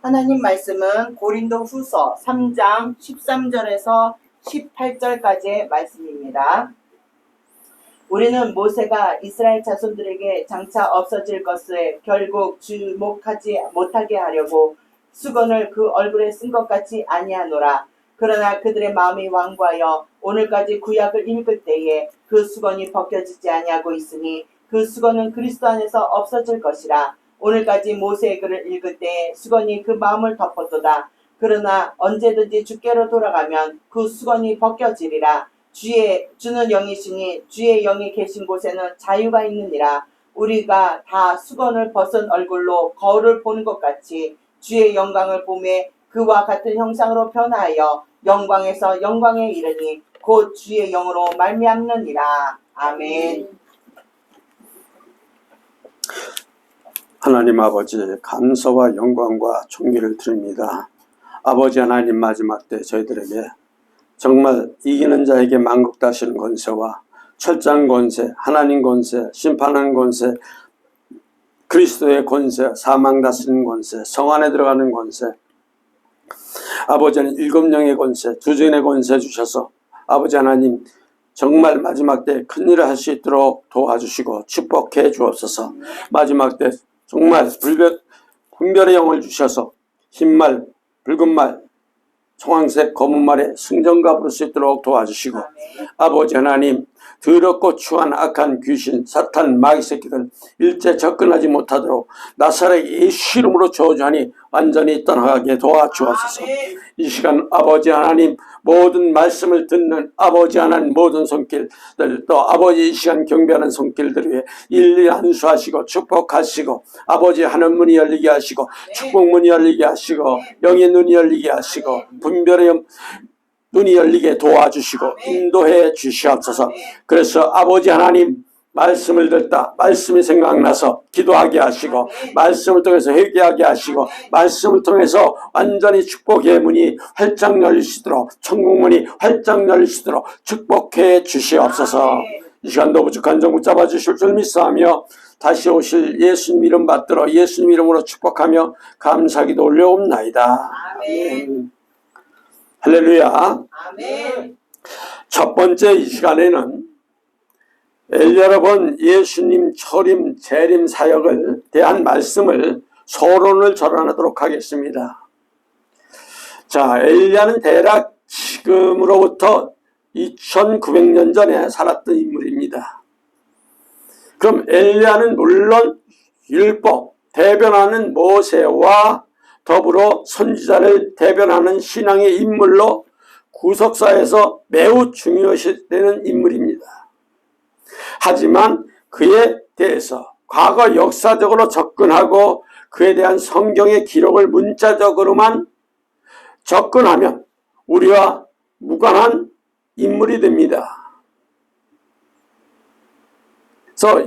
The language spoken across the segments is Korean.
하나님 말씀은 고린도 후서 3장 13절에서 18절까지의 말씀입니다. 우리는 모세가 이스라엘 자손들에게 장차 없어질 것을 결국 주목하지 못하게 하려고 수건을 그 얼굴에 쓴 것 같이 아니하노라. 그러나 그들의 마음이 완고하여 오늘까지 구약을 읽을 때에 그 수건이 벗겨지지 아니하고 있으니 그 수건은 그리스도 안에서 없어질 것이라. 오늘까지 모세의 글을 읽을 때 수건이 그 마음을 덮었도다. 그러나 언제든지 주께로 돌아가면 그 수건이 벗겨지리라. 주는 영이시니 주의 영이 계신 곳에는 자유가 있느니라. 우리가 다 수건을 벗은 얼굴로 거울을 보는 것 같이 주의 영광을 보매 그와 같은 형상으로 변화하여 영광에서 영광에 이르니 곧 주의 영으로 말미암느니라. 아멘. 하나님 아버지, 감사와 영광과 존귀를 드립니다. 아버지 하나님, 마지막 때 저희들에게 정말 이기는 자에게 만국다시는 권세와 철장 권세, 하나님 권세, 심판하는 권세, 그리스도의 권세, 사망 다스리는 권세, 성 안에 들어가는 권세, 아버지는 7영의 권세, 2주인의 권세 주셔서 아버지 하나님 정말 마지막 때 큰일을 할 수 있도록 도와주시고 축복해 주옵소서. 마지막 때 정말 분별의 영을 주셔서 흰말, 붉은말, 청황색, 검은말에 승전가 부를 수 있도록 도와주시고 아버지 하나님 더럽고 추한 악한 귀신, 사탄, 마귀 새끼들 일제 접근하지 못하도록 나사렛 예수 이름으로 저주하니 완전히 떠나가게 도와주옵소서. 이 시간 아버지 하나님 모든 말씀을 듣는 아버지 하나님 모든 손길들 또 아버지 이 시간 경배하는 손길들 위해 일일이 안수하시고 축복하시고 아버지 하늘 문이 열리게 하시고 축복 문이 열리게 하시고 영의 눈이 열리게 하시고 분별의 눈이 열리게 도와주시고 인도해 주시옵소서. 그래서 아버지 하나님 말씀을 듣다 말씀이 생각나서 기도하게 하시고 말씀을 통해서 회개하게 하시고 말씀을 통해서 완전히 축복의 문이 활짝 열리시도록 천국문이 활짝 열리시도록 축복해 주시옵소서. 이 시간도 부족한 정 붙잡아 주실 줄 믿사하며 다시 오실 예수님 이름 받들어 예수님 이름으로 축복하며 감사기도 올려옵나이다. 아멘. 할렐루야. 아멘. 첫 번째 이 시간에는 여러 번 예수님 초림 재림 사역을 대한 말씀을 서론을 전하도록 하겠습니다. 자, 엘리야는 대략 지금으로부터 2900년 전에 살았던 인물입니다. 그럼 엘리야는 물론 율법 대변하는 모세와 더불어 선지자를 대변하는 신앙의 인물로 구속사에서 매우 중요시되는 인물입니다. 하지만 그에 대해서 과거 역사적으로 접근하고 그에 대한 성경의 기록을 문자적으로만 접근하면 우리와 무관한 인물이 됩니다. 그래서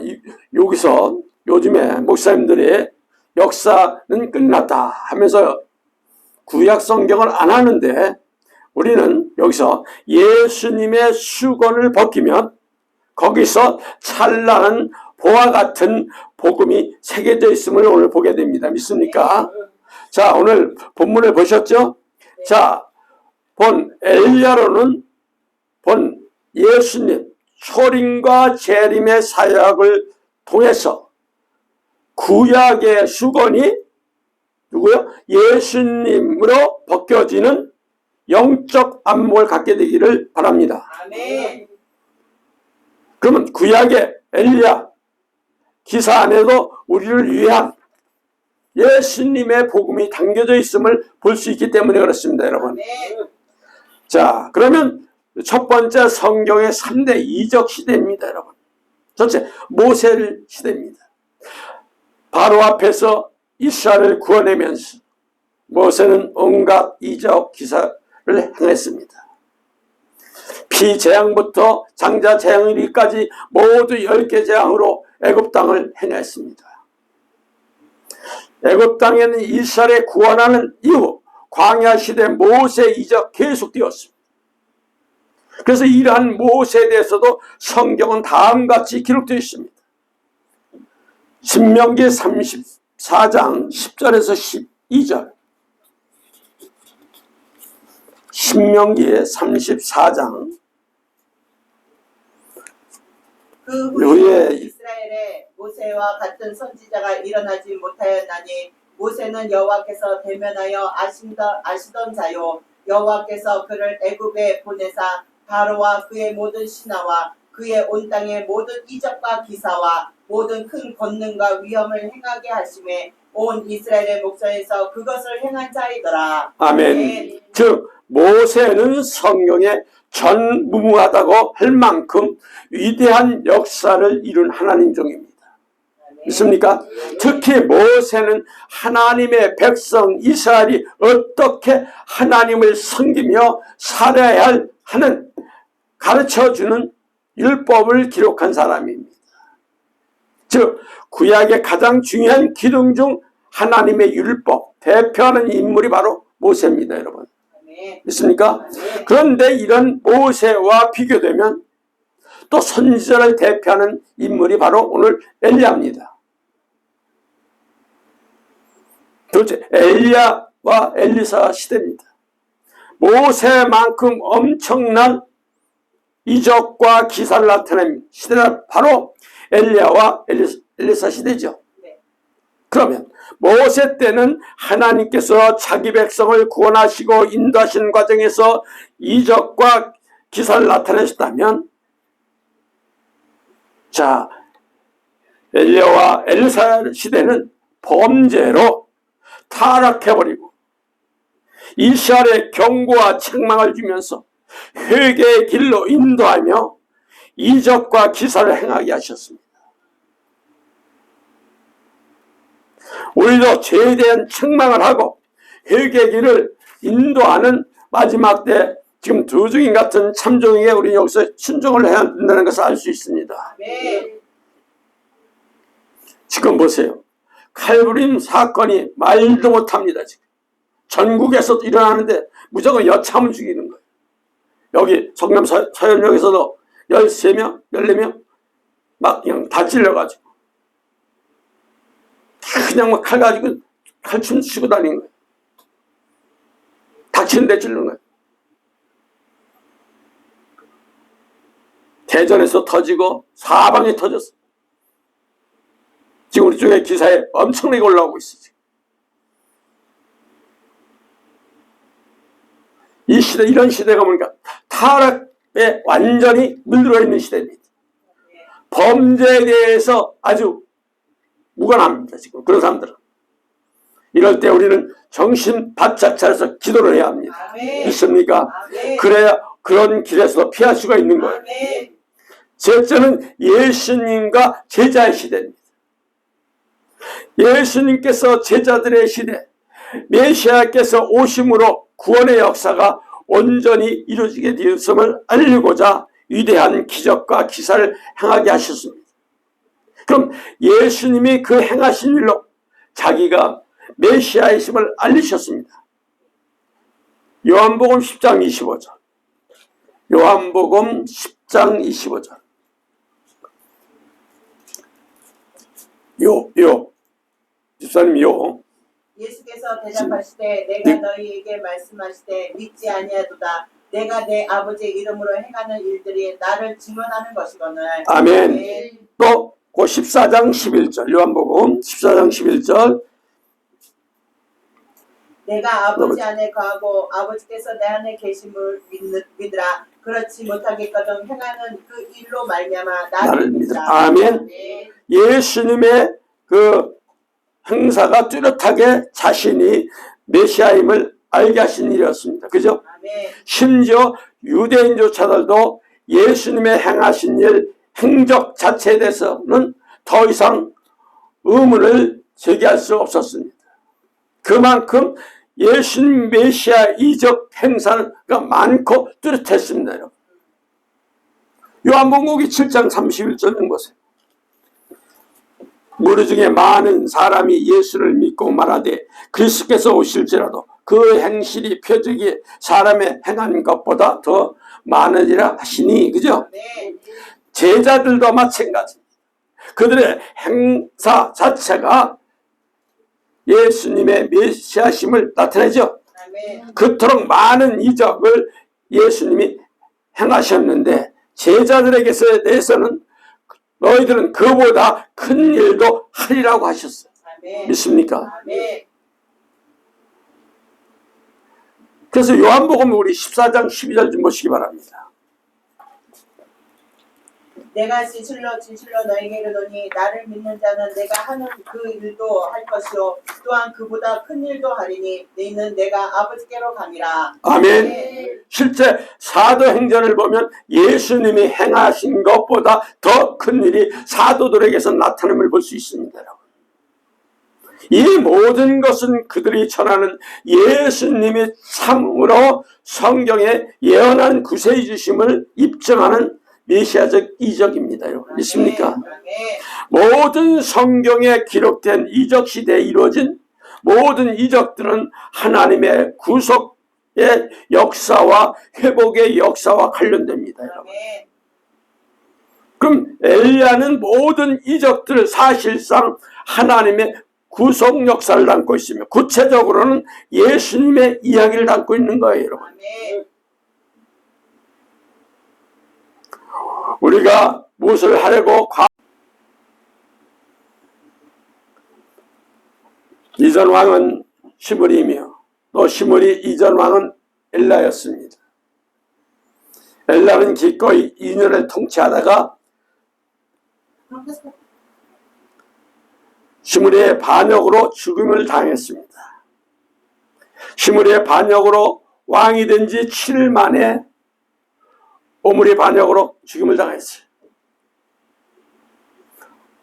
여기서 요즘에 목사님들이 역사는 끝났다 하면서 구약 성경을 안 하는데 우리는 여기서 예수님의 수건을 벗기면 거기서 찬란한 보화 같은 복음이 새겨져 있음을 오늘 보게 됩니다. 믿습니까? 자, 오늘 본문을 보셨죠? 자, 본 엘리야로는 본 예수님 초림과 재림의 사역을 통해서 구약의 수건이 누구요? 예수님으로 벗겨지는 영적 안목을 갖게 되기를 바랍니다. 아멘. 그러면 구약의 엘리야 기사 안에도 우리를 위한 예수님의 복음이 담겨져 있음을 볼 수 있기 때문에 그렇습니다, 여러분. 아멘. 자, 그러면 첫 번째 성경의 3대 이적 시대입니다, 여러분. 첫째, 모세 시대입니다. 바로 앞에서 이스라엘을 구원내면서 모세는 온갖 이적 기사를 행했습니다. 피재앙부터 장자 재앙이까지 모두 10개 재앙으로 애굽 땅을 행했습니다. 애굽 땅에는 이스라엘을 구원하는 이후 광야 시대 모세 이적 계속되었습니다. 그래서 이러한 모세에 대해서도 성경은 다음같이 기록되어 있습니다. 신명기 34장 10절에서 12절 신명기의 34장 그 후에 후에 이스라엘에 모세와 같은 선지자가 일어나지 못하였나니 모세는 여호와께서 대면하여 아시던 자요 여호와께서 그를 애굽에 보내사 바로와 그의 모든 신하와 그의 온 땅의 모든 이적과 기사와 모든 큰 권능과 위엄을 행하게 하심에 온 이스라엘의 목전에서 그것을 행한 자이더라. 아멘. 즉 모세는 성경에 전무후하다고 할 만큼 위대한 역사를 이룬 하나님 종입니다. 믿습니까? 특히 모세는 하나님의 백성 이스라엘이 어떻게 하나님을 섬기며 살아야 하는 가르쳐주는 율법을 기록한 사람입니다. 즉 구약의 가장 중요한 기둥 중 하나님의 율법 대표하는 인물이 바로 모세입니다. 여러분 믿습니까? 그런데 이런 모세와 비교되면 또 선지자를 대표하는 인물이 바로 오늘 엘리야입니다. 도대체 엘리야와 엘리사 시대입니다. 모세만큼 엄청난 이적과 기사를 나타낸 시대가 바로 엘리야와 엘리사 시대죠. 그러면 모세 때는 하나님께서 자기 백성을 구원하시고 인도하시는 과정에서 이적과 기사를 나타내셨다면 자 엘리야와 엘리사 시대는 범죄로 타락해버리고 이스라엘의 경고와 책망을 주면서 회개의 길로 인도하며 이적과 기사를 행하게 하셨습니다. 우리도 죄에 대한 책망을 하고 회개의 길을 인도하는 마지막 때 지금 두 증인 같은 참종에게 우리 여기서 순종을 해야 한다는 것을 알 수 있습니다. 네. 지금 보세요. 칼부림 사건이 말도 못합니다. 지금 전국에서 일어나는데 무조건 여참을 죽이는 거예요. 여기 성남 서현역에서도 13명, 14명 막 그냥 다 찔러가지고 그냥 막 칼 가지고 칼춤 치고 다니는 거예요. 닥치는 데 찔르는 거예요. 대전에서 터지고 사방에 터졌어. 지금 우리 쪽에 기사에 엄청나게 올라오고 있어. 이 시대, 이런 시대가 뭡니까? 타락에 완전히 물들어 있는 시대입니다. 범죄에 대해서 아주 무관합니다. 지금 그런 사람들은. 이럴 때 우리는 정신 바짝 차려서 기도를 해야 합니다. 아멘. 믿습니까? 아멘. 그래야 그런 길에서 피할 수가 있는 거예요. 아멘. 셋째는 예수님과 제자의 시대입니다. 예수님께서 제자들의 시대, 메시아께서 오심으로 구원의 역사가 온전히 이루어지게 되었음을 알리고자 위대한 기적과 기사를 행하게 하셨습니다. 그럼 예수님이 그 행하신 일로 자기가 메시아이심을 알리셨습니다. 요한복음 10장 25절. 요한복음 10장 25절. 집사님 예수께서 대답하시되 내가 너희에게 말씀하시되 믿지 아니하도다. 내가 내 아버지의 이름으로 행하는 일들이 나를 증언하는 것이거늘. 아멘. 또 그 14장 11절 요한복음 14장 11절 내가 아버지 안에 거하고 아버지께서 내 안에 계심을 믿으라. 그렇지 못하겠거든 행하는 그 일로 말미암아 나를 믿으라. 아멘. 예수님의 그 행사가 뚜렷하게 자신이 메시아임을 알게 하신 일이었습니다. 그죠? 아멘. 심지어 유대인조차들도 예수님의 행하신 일, 행적 자체에 대해서는 더 이상 의문을 제기할 수 없었습니다. 그만큼 예수님 메시아 이적 행사가 많고 뚜렷했습니다. 여러분. 요한복음 7장 31절인 보세요. 무리 중에 많은 사람이 예수를 믿고 말하되 그리스도께서 오실지라도 그 행실이 표적이 사람의 행한 것보다 더 많으리라 하시니, 그죠? 네. 제자들도 마찬가지입니다. 그들의 행사 자체가 예수님의 메시아심을 나타내죠. 아멘. 그토록 많은 이적을 예수님이 행하셨는데 제자들에게서 대해서는 너희들은 그보다 큰 일도 하리라고 하셨어요. 아멘. 믿습니까? 아멘. 그래서 요한복음 우리 14장 12절 좀 보시기 바랍니다. 내가 진실로 너에게 이르노니 나를 믿는 자는 내가 하는 그 일도 할 것이요 또한 그보다 큰 일도 하리니 너희는 내가 아버지께로 감이라. 아멘. 실제 사도행전을 보면 예수님이 행하신 것보다 더 큰 일이 사도들에게서 나타남을 볼 수 있습니다. 이 모든 것은 그들이 전하는 예수님이 참으로 성경에 예언한 구세주 주심을 입증하는 메시아적 이적입니다. 믿습니까? 모든 성경에 기록된 이적 시대에 이루어진 모든 이적들은 하나님의 구속의 역사와 회복의 역사와 관련됩니다. 그럼 엘리야는 모든 이적들을 사실상 하나님의 구속 역사를 담고 있으며 구체적으로는 예수님의 이야기를 담고 있는 거예요, 여러분. 우리가 무엇을 하려고 이전 왕은 시므리이며 또 시므리 이전 왕은 엘라였습니다. 엘라는 기꺼이 2년을 통치하다가 시므리의 반역으로 죽음을 당했습니다. 시므리의 반역으로 왕이 된 지 7일 만에 오므리 반역으로 죽임을 당했어요.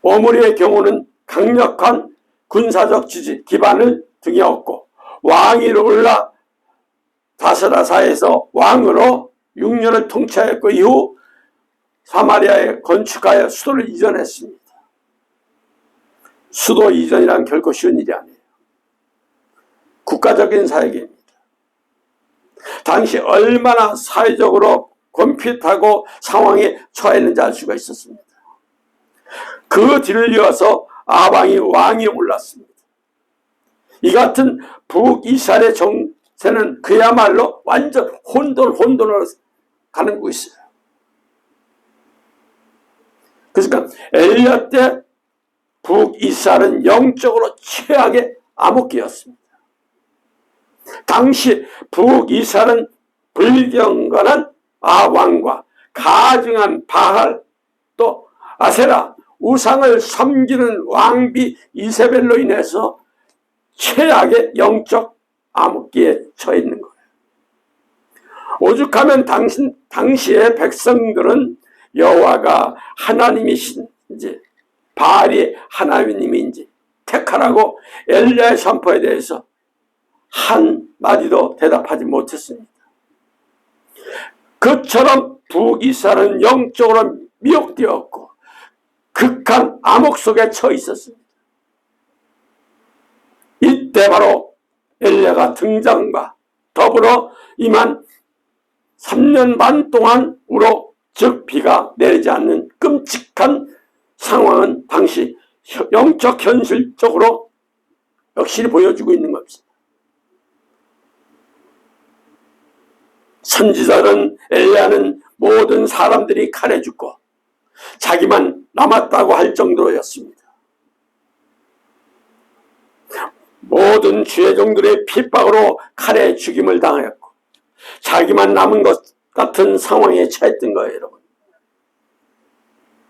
오므리의 경우는 강력한 군사적 지지 기반을 등에 업고 왕이 올라 다스라사에서 왕으로 6년을 통치하였고 이후 사마리아에 건축하여 수도를 이전했습니다. 수도 이전이란 결코 쉬운 일이 아니에요. 국가적인 사역입니다. 당시 얼마나 사회적으로 곤핍하고 상황에 처했는지 알 수가 있었습니다. 그 뒤를 이어서 아방이 왕이 올랐습니다. 이 같은 북이스라엘의 정세는 그야말로 완전 혼돈으로 가는 곳이 있어요. 그러니까 엘리야 때 북이스라엘은 영적으로 최악의 암흑기였습니다. 당시 북이스라엘은 불경건한 아왕과 가증한 바알 또 아세라 우상을 섬기는 왕비 이세벨로 인해서 최악의 영적 암흑기에 처해 있는 거예요. 오죽하면 당시의 백성들은 여호와가 하나님이신지 바알이 하나님인지 택하라고 엘리야의 선포에 대해서 한마디도 대답하지 못했습니다. 그처럼 북이스라엘은 영적으로 미혹되었고 극한 암흑 속에 처해 있었습니다. 이때 바로 엘리야가 등장과 더불어 임한 3년 반 동안 우로 즉 비가 내리지 않는 끔찍한 상황은 당시 영적 현실적으로 역시 보여주고 있는 겁니다. 선지자는 엘리야는 모든 사람들이 칼에 죽고 자기만 남았다고 할 정도였습니다. 모든 죄종들의 핍박으로 칼에 죽임을 당하였고 자기만 남은 것 같은 상황에 처했던 거예요, 여러분.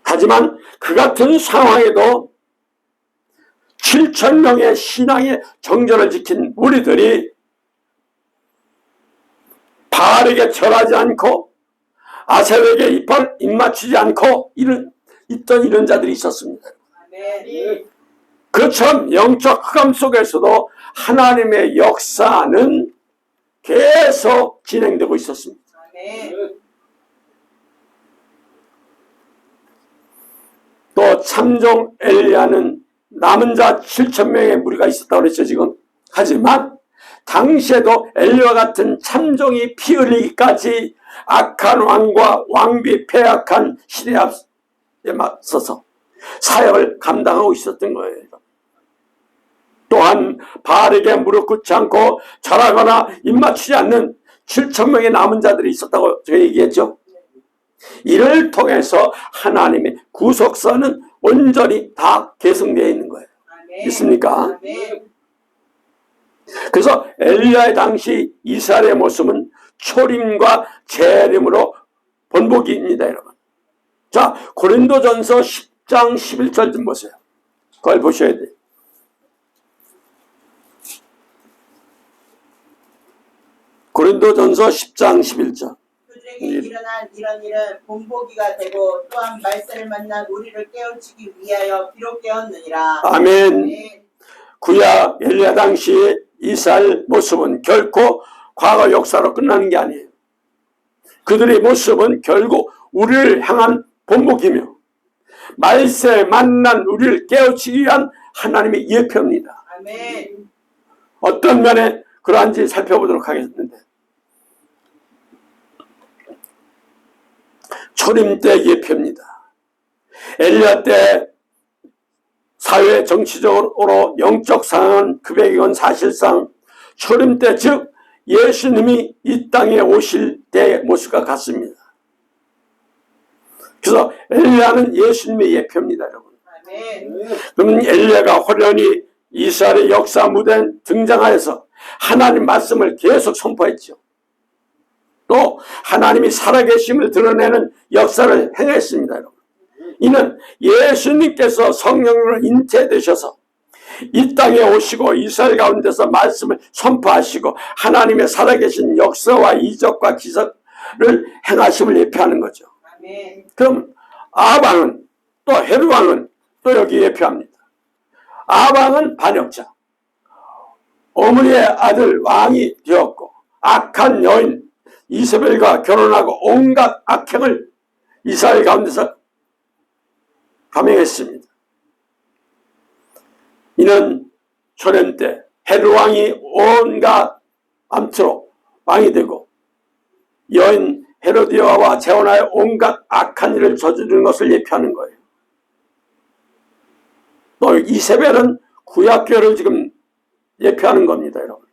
하지만 그 같은 상황에도 7,000명의 신앙의 정절을 지킨 무리들이 바알에게 절하지 않고 아세르에게 입 맞추지 않고 있던 이런 자들이 있었습니다. 그처럼 영적 흑암 속에서도 하나님의 역사는 계속 진행되고 있었습니다. 또 참종 엘리야는 남은 자 7,000명의 무리가 있었다고 그랬죠, 지금. 하지만 당시에도 엘리야와 같은 참종이 피 흘리기까지 악한 왕과 왕비 폐악한 시대에 맞서서 사역을 감당하고 있었던 거예요. 또한 바알에게 무릎 꿇지 않고 절하거나 입맞추지 않는 7,000명의 남은 자들이 있었다고 제가 얘기했죠. 이를 통해서 하나님의 구속사는 온전히 다 계승되어 있는 거예요. 아멘. 있습니까? 아멘. 그래서 엘리야의 당시 이스라엘의 모습은 초림과 재림으로 본보기입니다, 여러분. 자, 고린도전서 10장 11절 좀 보세요. 그걸 보셔야 돼요. 고린도전서 10장 11절. 그들에게 일어난 이런 일은 본보기가 되고 또한 말세를 만난 우리를 깨우치기 위하여 비록 깨웠느니라. 아멘. 아멘. 구약 엘리야 당시의 이스라엘 모습은 결코 과거 역사로 끝나는 게 아니에요. 그들의 모습은 결국 우리를 향한 본보기며 말세 만난 우리를 깨우치기 위한 하나님의 예표입니다. 아멘. 어떤 면에 그러한지 살펴보도록 하겠는데, 초림 때 예표입니다. 엘리야 때 사회 정치적으로 영적 상황은 그 배경은 사실상 초림 때, 즉 예수님이 이 땅에 오실 때의 모습과 같습니다. 그래서 엘리야는 예수님의 예표입니다, 여러분. 아멘. 그러면 엘리야가 호련히 이스라엘의 역사 무대에 등장하여서 하나님 말씀을 계속 선포했죠. 또 하나님이 살아계심을 드러내는 역사를 행했습니다, 여러분. 이는 예수님께서 성령으로 인체되셔서 이 땅에 오시고 이스라엘 가운데서 말씀을 선포하시고 하나님의 살아계신 역사와 이적과 기사를 행하심을 예표하는 거죠. 아멘. 그럼 아합왕은, 또 헤롯왕은 또 여기 예표합니다. 아합왕은 반역자, 어머니의 아들 왕이 되었고 악한 여인 이세벨과 결혼하고 온갖 악행을 이스라엘 가운데서 감행했습니다. 이는 초년 때 헤롯왕이 온갖 암투로 왕이 되고 여인 헤로디아와 재혼하여 온갖 악한 일을 저지르는 것을 예표하는 거예요. 또 이세벨은 구약교를 지금 예표하는 겁니다, 여러분.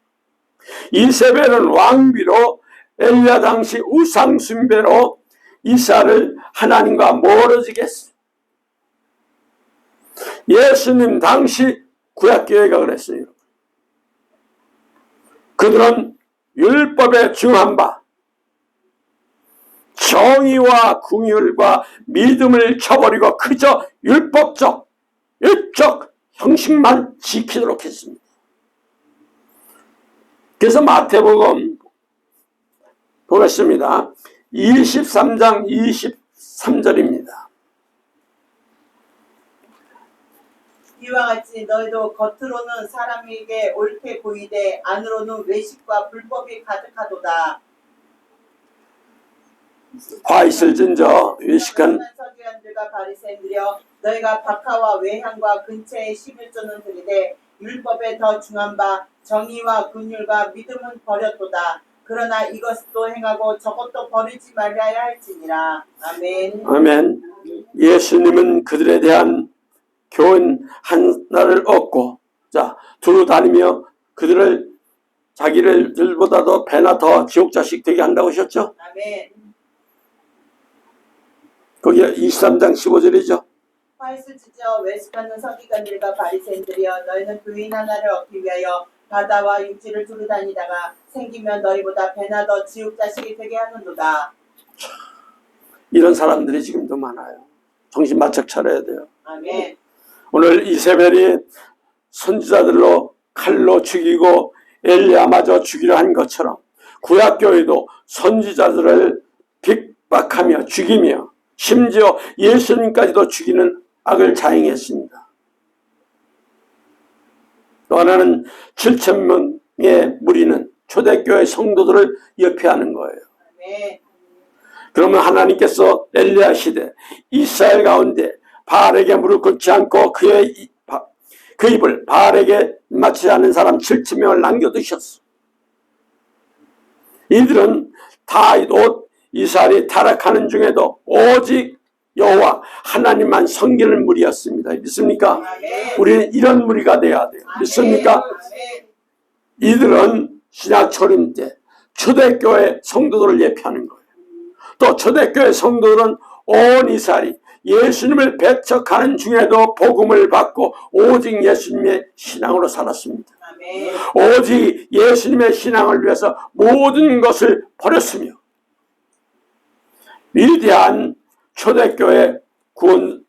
이세벨은 왕비로 엘리야 당시 우상 숭배로 이스라엘을 하나님과 멀어지게 했어요. 예수님 당시 구약교회가 그랬어요. 그들은 율법에 중한 바 정의와 긍휼과 믿음을 쳐버리고 그저 율법적, 율적 형식만 지키도록 했습니다. 그래서 보겠습니다. 23장 23절입니다. 이와 같이 너희도 겉으로는 사람에게 옳게 보이되 안으로는 외식과 불법이 가득하도다. 화 있을진저 외식한 서기관들과 바리새인들이여 너희가 박하와 외향과 근처의 11조는 들이되 율법에 더 중한 바 정의와 긍휼과 믿음은 버렸도다. 그러나 이것도 행하고 저것도 버리지 말아야 할지니라. 아멘. 아멘. 예수님은 그들에 대한 교훈 하나를 얻고 두루 다니며 그들을 자기들보다도 배나 더 지옥 자식 되게 한다고 하셨죠. 아멘. 거기 23장 15절이죠. 화있을 찢어 외식하는 서기관들과 바리새인들이여 너희는 교인 하나를 얻기 위하여 바다와 육지를 두루 다니다가 생기면 너희보다 배나 더 지옥 자식이 되게 하는도다. 이런 사람들이 지금도 많아요. 정신 바짝 차려야 돼요. 아멘. 오늘 이세벨이 선지자들로 칼로 죽이고 엘리야마저 죽이려 한 것처럼 구약교회도 선지자들을 핍박하며 죽이며 심지어 예수님까지도 죽이는 악을 자행했습니다. 또 하나는 7,000명의 무리는 초대교회 성도들을 예표하는 거예요. 아멘. 그러면 하나님께서 엘리야 시대 이스라엘 가운데 바알에게 무릎 꿇지 않고 그 입을 바알에게 맞추지 않는 사람 7,000명을 남겨두셨어. 이들은 다 이스라엘이 타락하는 중에도 오직 여호와 하나님만 섬기는 무리였습니다. 믿습니까? 아멘. 우리는 이런 무리가 돼야 돼요. 믿습니까? 아멘. 이들은 신약 초림 때 초대교회 성도들을 예표하는 거예요. 또 초대교회 성도들은 온 이스라엘이 예수님을 배척하는 중에도 복음을 받고 오직 예수님의 신앙으로 살았습니다. 아멘. 오직 예수님의 신앙을 위해서 모든 것을 버렸으며 위대한 초대교회 구원의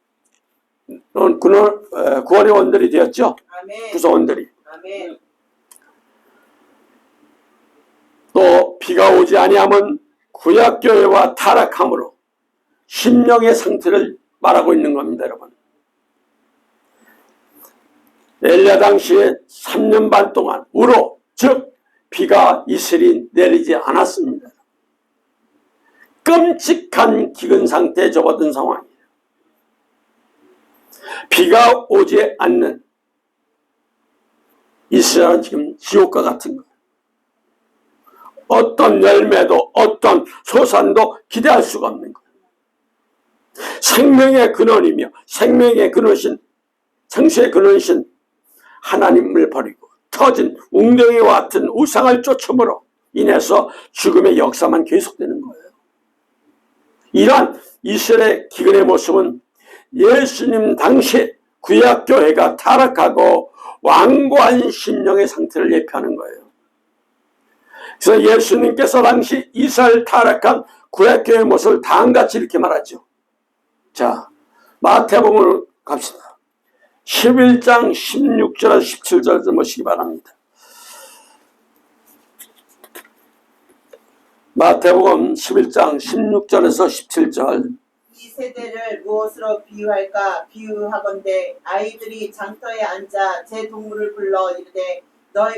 원들이 되었죠. 아멘. 구성원들이. 아멘. 또 비가 오지 아니하면 구약교회와 타락함으로 심령의 상태를 말하고 있는 겁니다, 여러분. 엘리야 당시에 3년 반 동안 우로, 즉 비가 이슬이 내리지 않았습니다. 끔찍한 기근 상태에 접어든 상황이에요. 비가 오지 않는 이스라엘은 지금 지옥과 같은 거예요. 어떤 열매도 어떤 소산도 기대할 수가 없는 거예요. 생명의 근원이며 생명의 근원이신 생수의 근원이신 하나님을 버리고 터진 웅덩이와 같은 우상을 쫓음으로 인해서 죽음의 역사만 계속되는 거예요. 이러한 이스라엘의 기근의 모습은 예수님 당시 구약교회가 타락하고 완고한 심령의 상태를 예표하는 거예요. 그래서 예수님께서 당시 이스라엘 타락한 구약교회의 모습을 다음같이 이렇게 말하죠. 자, 마태복음으로 갑시다. 11장 16절에서 17절 좀 보시기 바랍니다. 마태복음 11장 16절에서 17절. 이 세대를 무엇으로 비유할까? 비유하건대 아이들이 장터에 앉아 제 동물을 불러 이르되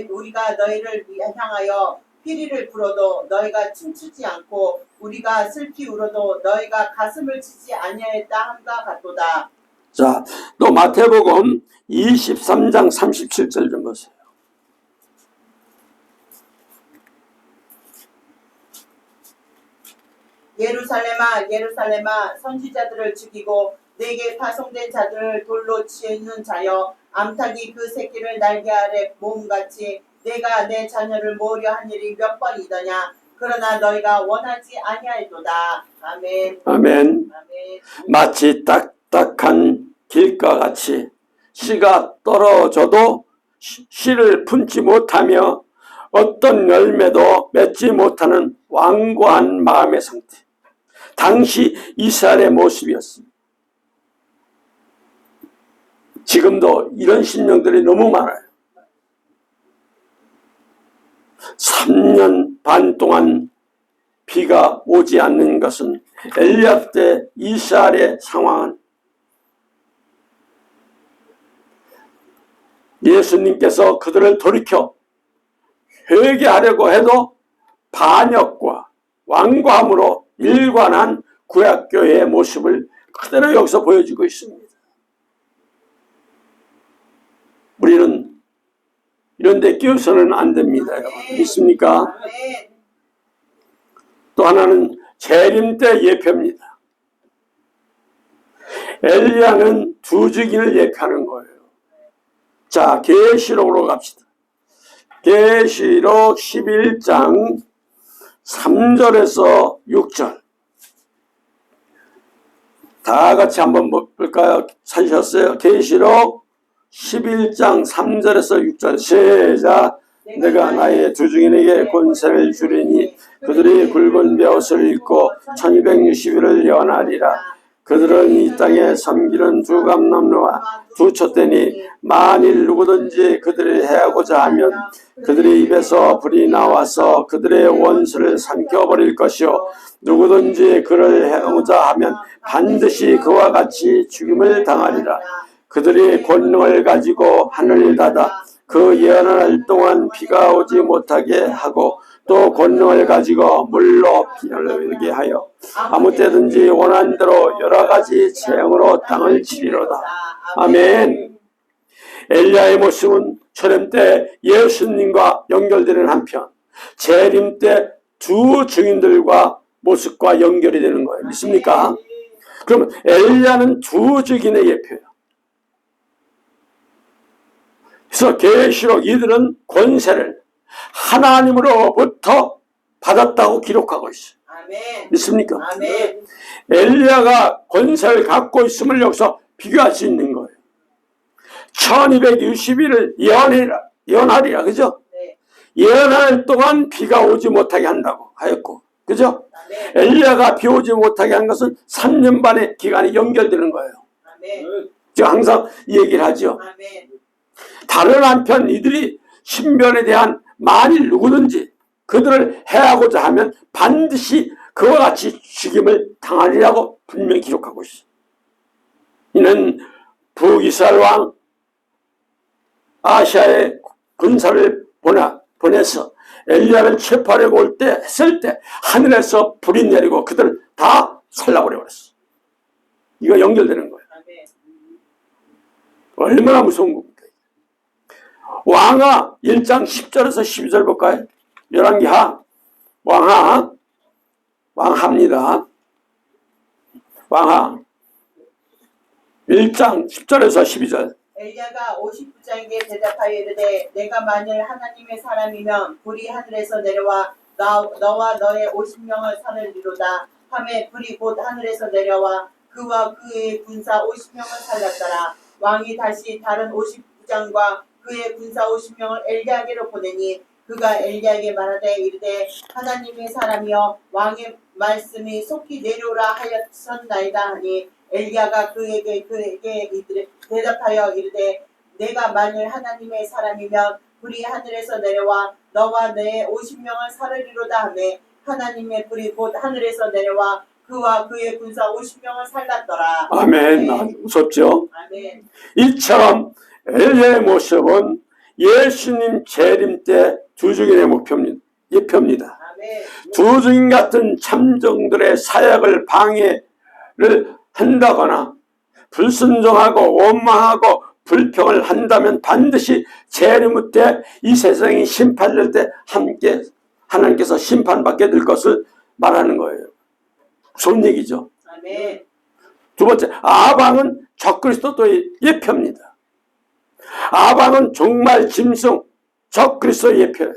우리가 너희를 향하여 피리를 불어도 너희가 춤추지 않고 우리가 슬피 울어도 너희가 가슴을 치지 아니하였다 함과 같도다. 자, 또 마태복음 23장 37절 좀 보세요. 예루살렘아 예루살렘아 선지자들을 죽이고 내게 파송된 자들을 돌로 치는 자여 암탉이 그 새끼를 날개 아래 모음같이 내가 내 자녀를 모으려 한 일이 몇 번이더냐. 그러나 너희가 원하지 아니하였도다. 아멘. 아멘. 아멘. 마치 딱딱한 길과 같이 씨가 떨어져도 씨를 품지 못하며 어떤 열매도 맺지 못하는 완고한 마음의 상태. 당시 이스라엘의 모습이었습니다. 지금도 이런 심령들이 너무 많아요. 3년 반 동안 비가 오지 않는 것은 엘리야 때 이스라엘의 상황은 예수님께서 그들을 돌이켜 회개하려고 해도 반역과 완고함으로 일관한 구약교회의 모습을 그대로 여기서 보여주고 있습니다. 우리는 이런 데 끼어서는 안 됩니다. 여러분. 믿습니까? 또 하나는 재림 때 예표입니다. 엘리야는 두 증인을 예표하는 거예요. 자, 계시록으로 갑시다. 계시록 11장 3절에서 6절. 다 같이 한번 볼까요? 찾으셨어요? 계시록 11장 3절에서 6절. 시작. 내가 나의 두 증인에게 권세를 주리니 그들이 굵은 벼옷을 입고 1260일을 연하리라. 그들은 이 땅에 섬기는 두 감람나무와 두 촛대니 만일 누구든지 그들을 해하고자 하면 그들의 입에서 불이 나와서 그들의 원수를 삼켜버릴 것이요 누구든지 그를 해하고자 하면 반드시 그와 같이 죽임을 당하리라. 그들이 권능을 가지고 하늘을 닫아 그 예언할 동안 비가 오지 못하게 하고 또 권능을 가지고 물로 비를 흐르게 하여 아무 때든지 원하는 대로 여러 가지 재앙으로 땅을 치리로다. 아멘. 엘리야의 모습은 초림 때 예수님과 연결되는 한편 재림 때 두 증인들과 모습과 연결이 되는 거예요. 믿습니까? 그러면 엘리야는 두 증인의 예표예요. 그래서 계시록 이들은 권세를 하나님으로부터 받았다고 기록하고 있어요. 아멘. 믿습니까? 아멘. 엘리야가 권세를 갖고 있음을 여기서 비교할 수 있는 거예요. 1260일을 예언하리라, 그죠? 네. 예언할 동안 비가 오지 못하게 한다고 하였고, 그죠? 아멘. 엘리야가 비 오지 못하게 한 것은 3년 반의 기간이 연결되는 거예요. 아멘. 제가 항상 이 얘기를 하죠. 아멘. 다른 한편 이들이 신변에 대한 만일 누구든지 그들을 해하고자 하면 반드시 그와 같이 죽임을 당하리라고 분명히 기록하고 있어요. 이는 북이스라엘 왕 아시아의 군사를 보내서 엘리야를 체포하려고 했을 때 하늘에서 불이 내리고 그들을 다 살라버려 버렸어. 이거 연결되는 거예요. 아멘. 얼마나 무서운 겁니까? 왕하 1장 10절에서 12절 볼까요? 열왕기하 왕하입니다. 왕하 1장 10절에서 12절. 엘리야가 50부장에게 대답하여 이르되 내가 만일 하나님의 사람이면 불이 하늘에서 내려와 너와 너의 50명을 살리리로다 하매 불이 곧 하늘에서 내려와 그와 그의 군사 50명을 살렸더라. 왕이 다시 다른 50부장과 그의 군사 50명을 엘리야에게로 보내니 그가 엘리야에게 말하되 이르되 하나님의 사람이여 왕의 말씀이 속히 내려오라 하였었나이다 하니 엘리야가 그에게 대답하여 이르되 내가 만일 하나님의 사람이면 불이 하늘에서 내려와 너와 너의 50명을 살리리로다 하매 하나님의 불이 곧 하늘에서 내려와 그와 그의 군사 50명을 살랐더라. 아멘. 아주 무섭죠? 아멘. 이처럼 엘리야의 모습은 예수님 재림 때 두 증인의 예표입니다. 아멘. 두 증인 같은 참정들의 사역을 방해를 한다거나 불순종하고 원망하고 불평을 한다면 반드시 재림 때 이 세상이 심판될 때 함께 하나님께서 심판받게 될 것을 말하는 거예요. 좋은 얘기죠. 아멘. 두 번째, 아방은 적그리스도의 예표입니다. 아방은 종말 짐승 적그리스도의 예표예요.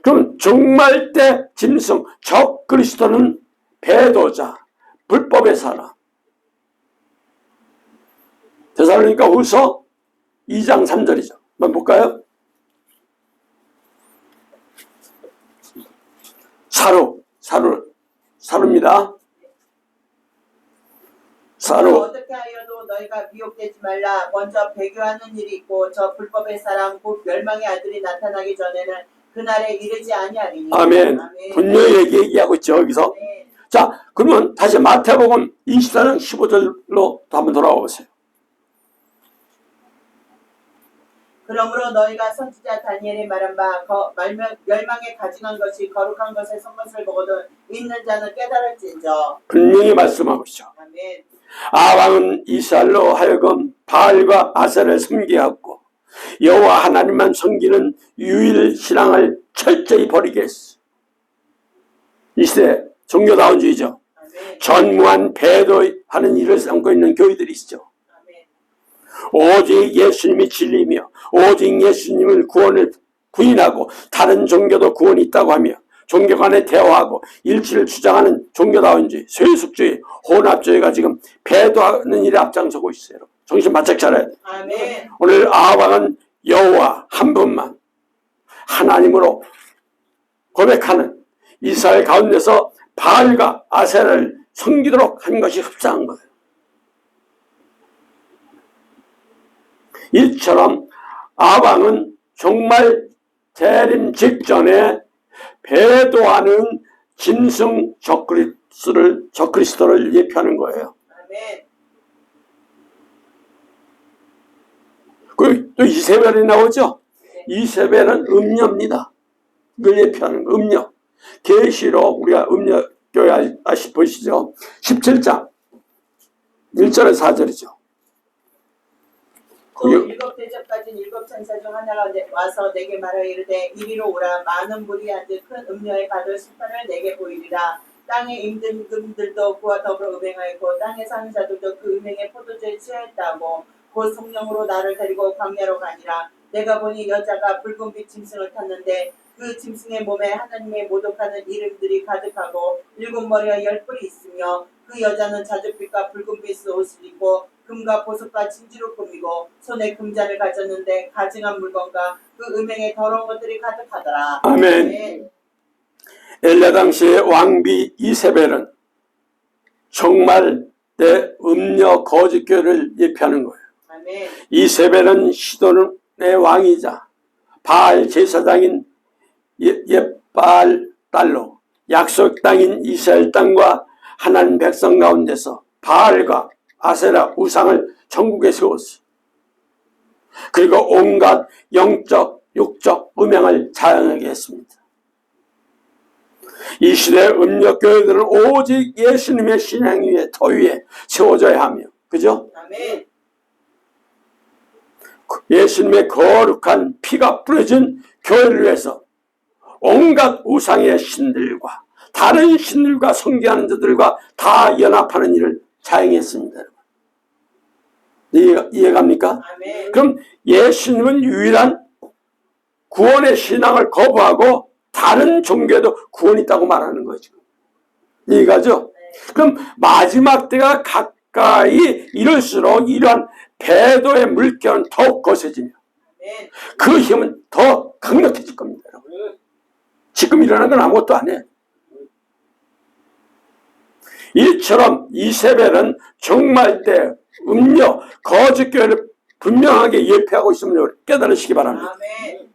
그럼 종말 때 짐승 적그리스도는 배도자, 불법의 사람. 데살로니가 후서 2장 3절이죠. 한번 볼까요? 사루입니다. 사루. 어떻게 하여도 너희가 미혹되지 말라. 먼저 배교하는 일이 있고 저 불법의 사람 곧 멸망의 아들이 나타나기 전에는 그날에 이르지 아니하리니. 아멘. 분명히 얘기하고 있죠, 여기서. 아멘. 자, 그러면 다시 마태복음 24장 15절로 한번 돌아와 보세요. 그러므로 너희가 선지자 다니엘이 말한 바 멸망에 가증한 것이 거룩한 것에 선 것을 보거든 있는 자는 깨달을진저. 분명히 말씀하고 있죠. 아멘. 아방은 이스라엘로 하여금 바알과 아세를 섬기게 하고 여호와 하나님만 섬기는 유일 신앙을 철저히 버리게 했어. 이 시대 종교다운주의죠. 아멘. 전무한 배도하는 일을 삼고 있는 교회들이 있죠. 아멘. 오직 예수님이 진리며 오직 예수님을 구원을 부인하고 다른 종교도 구원이 있다고 하며 종교 간에 대화하고 일치를 주장하는 종교다운주의, 세속주의, 혼합주의가 지금 배도하는 일에 앞장서고 있어요. 정신 바짝 차려야 돼. 아멘. 오늘 아방은 여호와 한 분만 하나님으로 고백하는 이스라엘 가운데서 바알과 아세라를 섬기도록 한 것이 흡사한 거예요. 이처럼 아방은 정말 재림 직전에 배도하는 짐승 적그리스도를 예표하는 거예요. 아멘. 그리고 또 이세벨이 나오죠. 이세벨은 음녀입니다. 그걸 예표하는 거, 음녀. 계시록 우리가 음녀 교회 보시죠. 17장 1절에서 4절이죠. 또 일곱 대접까지 일곱 천사 중 하나가 와서 내게 말하여 이르되 이리로 오라. 많은 무리 앉은 큰 음녀의 받을 심판을 내게 보이리라. 땅의 임금들도 그와 더불어 음행하였고 땅에 사는 자들도 그 음행에 포도주에 취하였다고 곧 성령으로 나를 데리고 광야로 가니라. 내가 보니 여자가 붉은빛 짐승을 탔는데 그 짐승의 몸에 하나님의 모독하는 이름들이 가득하고 7머리와 10뿔이 있으며 그 여자는 자줏빛과 붉은빛 옷을 입고 금과 보석과 진주로 꾸미고 손에 금잔을 가졌는데 가증한 물건과 그 음행에 더러운 것들이 가득하더라. 아멘. 엘리야 당시의 왕비 이세벨은 정말 내 음녀 거짓교를 예표하는 거예요. 아멘. 이세벨은 시돈의 왕이자 바알 제사장인 옛바알 딸로 약속 땅인 이스라엘 땅과 하나님 백성 가운데서 바알과 아세라 우상을 전국에 세웠어요. 그리고 온갖 영적, 육적 음행을 자행하게 했습니다. 이 시대의 음력교회들은 오직 예수님의 신앙 위에 터 위에 세워져야 하며, 그죠? 아멘. 예수님의 거룩한 피가 뿌려진 교회를 위해서 온갖 우상의 신들과 다른 신들과 성교하는 자들과 다 연합하는 일을 자행했습니다. 이해갑니까? 아멘. 그럼 예수님은 유일한 구원의 신앙을 거부하고 다른 종교에도 구원이 있다고 말하는 거죠. 이해가죠? 그럼 마지막 때가 가까이 이럴수록 이러한 배도의 물결은 더욱 거세지며 그 힘은 더 강력해질 겁니다. 여러분. 지금 일어나는 건 아무것도 안 해. 이처럼 이세벨은 종말 때 음료, 거짓교회를 분명하게 예표하고 있음을 깨달으시기 바랍니다. 아멘.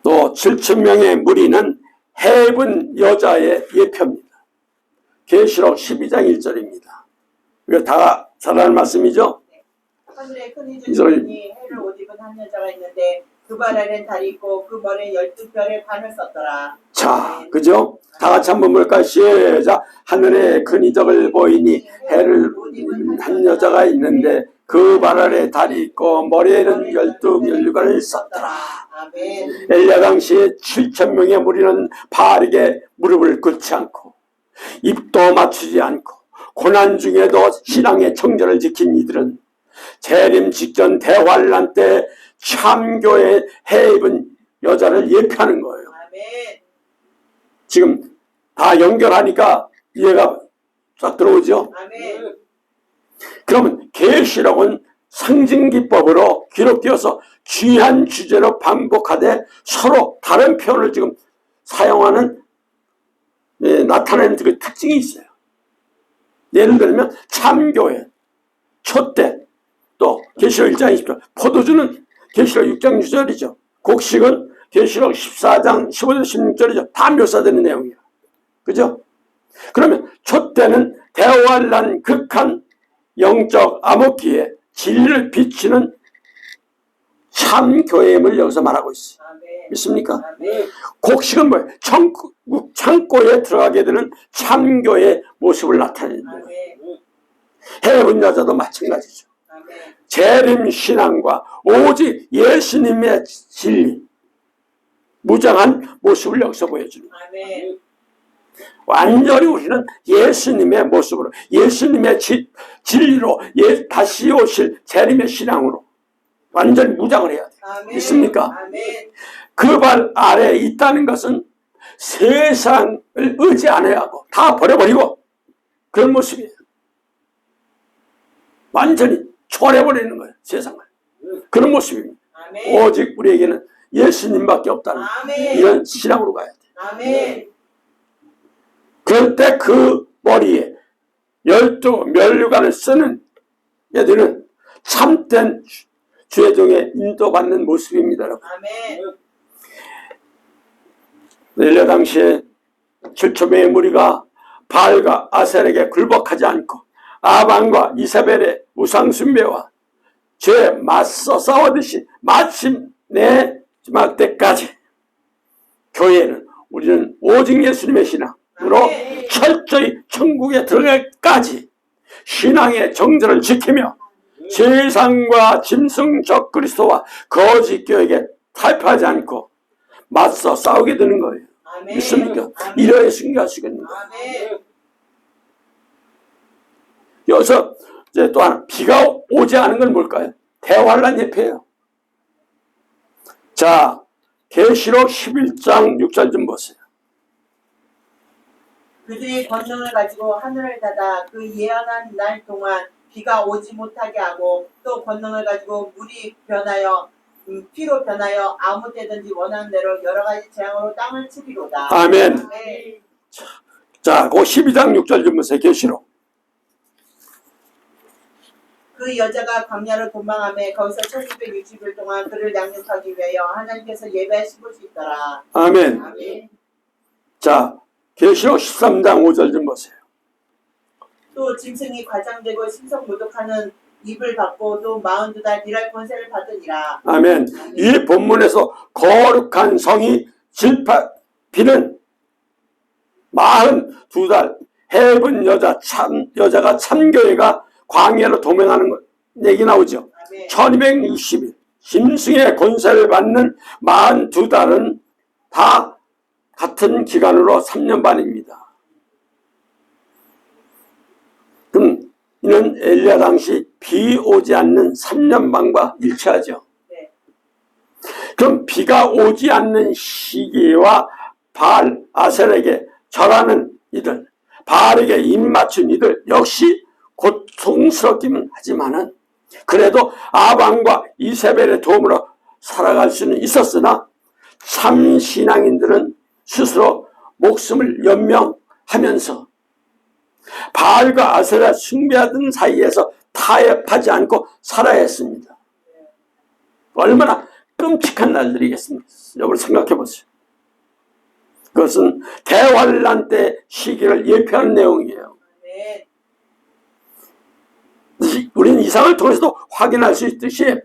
또 7,000명의 무리는 해입은 여자의 예표입니다. 계시록 12장 1절입니다. 이거 다 잘하는 말씀이죠? 하늘에 큰 이주님이 해를 옷 입은 한 여자가 있는데 그 발 아래는 달이 있고 그 머리에 12별의 반을 썼더라. 자, 그죠? 다 같이 한번 볼까요? 시작. 하늘에 큰 이적을 보이니 해를 옷 입은 한 여자가 있는데 그 발 아래 달이 있고 머리에는 12면류관을 썼더라. 아멘. 엘리야 당시에 7,000명의 무리는 바알에게 무릎을 꿇지 않고 입도 맞추지 않고 고난 중에도 신앙의 정절을 지킨 이들은 재림 직전 대환란 때 참교의 해입은 여자를 예표하는 거예요. 아멘. 지금 다 연결하니까 이해가 쫙 들어오죠? 아멘. 그러면 계시록은 상징기법으로 기록되어서 귀한 주제로 반복하되 서로 다른 표현을 지금 사용하는 나타내는 그 특징이 있어요. 예를 들면 참교회, 촛대, 또 계시록 1장 20절, 포도주는 계시록 6장 6절이죠. 곡식은 계시록 14장 15절 16절이죠. 다 묘사되는 내용이에요. 그죠? 그러면 촛대는 대환란 극한 영적 암흑기에 진리를 비치는 참교회임을 여기서 말하고 있어요. 아멘. 믿습니까? 아멘. 곡식은 뭐예요? 창고에 들어가게 되는 참교의 모습을 나타내는 거예요. 아멘. 해운 여자도 마찬가지죠. 아멘. 재림 신앙과 오직 예수님의 진리, 무장한 모습을 여기서 보여주는 거예요. 아멘. 완전히 우리는 예수님의 모습으로, 예수님의 진리로, 다시 오실 재림의 신앙으로 완전히 무장을 해야 돼요. 아멘. 믿습니까? 아멘. 그 발 아래에 있다는 것은 세상을 의지 안 해야 하고 다 버려버리고 그런 모습이에요. 완전히 초월해버리는 거예요. 세상을. 그런 모습입니다. 아멘. 오직 우리에게는 예수님밖에 없다는 아멘. 이런 신앙으로 가야 돼요. 아멘. 그럴 때 그 머리에 12면류관을 쓰는 애들은 참된 죄종에 인도받는 모습입니다. 여러분. 아멘. 엘리야 당시에 7,000명의 무리가 바알과 아셀에게 굴복하지 않고 아방과 이사벨의 우상숭배와 죄에 맞서 싸우듯이 마침내 마지막 때까지 교회는 우리는 오직 예수님의 신앙으로 아멘. 철저히 천국에 들어갈까지 신앙의 정절을 지키며 세상과 짐승적 그리스도와 거짓 교에게 탈피하지 않고 맞서 싸우게 되는 거예요. 아멘. 믿습니까? 아멘. 이래야 승리하시겠는 거예요. 아멘. 여기서 이제 또 하나, 비가 오지 않은 건 뭘까요? 대환란 예표예요. 자, 계시록 11장 6절 좀 보세요. 그들이 권능을 가지고 하늘을 닫아 그 예언한 날 동안 비가 오지 못하게 하고 또 권능을 가지고 물이 변하여 피로 변하여 아무 때든지 원하는 대로 여러 가지 재앙으로 땅을 치리로다. 아멘. 아멘. 자, 그 12장 6절 좀 보세요. 계시록. 그 여자가 광야를 도망하며 거기서 1260일 동안 그를 양육하기 위하여 하나님께서 예배하신 곳이 있더라. 아멘. 아멘. 자, 계시록 13장 5절 좀 보세요. 또 짐승이 과장되고 심성모독하는 입을 받고 또 42달 일할 권세를 받으니라. 아멘. 이 본문에서 거룩한 성이 비는 42달 해본 여자가 참교회가 광야로 도망하는 것 얘기 나오죠. 아멘. 1260일 짐승의 권세를 받는 42달은 다 같은 기간으로 3년 반입니다. 그럼 이는 엘리야 당시 비 오지 않는 3년 반과 일치하죠. 네. 그럼 비가 오지 않는 시기와 바알 아셀에게 절하는 이들, 바알에게 입맞춘 이들 역시 고통스럽기는 하지만은 그래도 아방과 이세벨의 도움으로 살아갈 수는 있었으나 참 신앙인들은 스스로 목숨을 연명하면서 바알과 아세라 숭배하던 사이에서 타협하지 않고 살아야 했습니다. 얼마나 끔찍한 날들이겠습니까? 여러분 생각해 보세요. 그것은 대환란 때 시기를 예표하는 내용이에요. 아멘. 우리는 이상을 통해서도 확인할 수 있듯이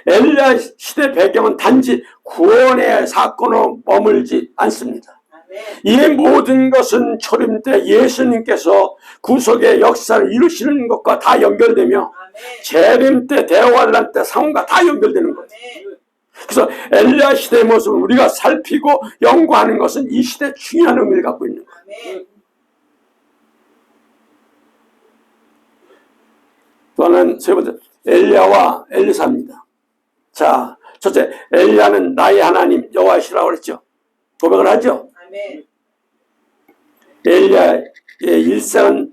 엘리야 시대 배경은 단지 구원의 사건으로 머물지 않습니다. 아멘. 이 모든 것은 초림 때 예수님께서 구속의 역사를 이루시는 것과 다 연결되며 아멘. 재림 때 대환란 때 상황과 다 연결되는 거예요. 아멘. 그래서 엘리야 시대의 모습을 우리가 살피고 연구하는 것은 이 시대의 중요한 의미를 갖고 있는 거예요. 아멘. 또 하나는 세 번째 엘리야와 엘리사입니다. 자, 첫째 엘리야는 나의 하나님 여호와시라고 그랬죠. 고백을 하죠. 아멘. 엘리야의 일생은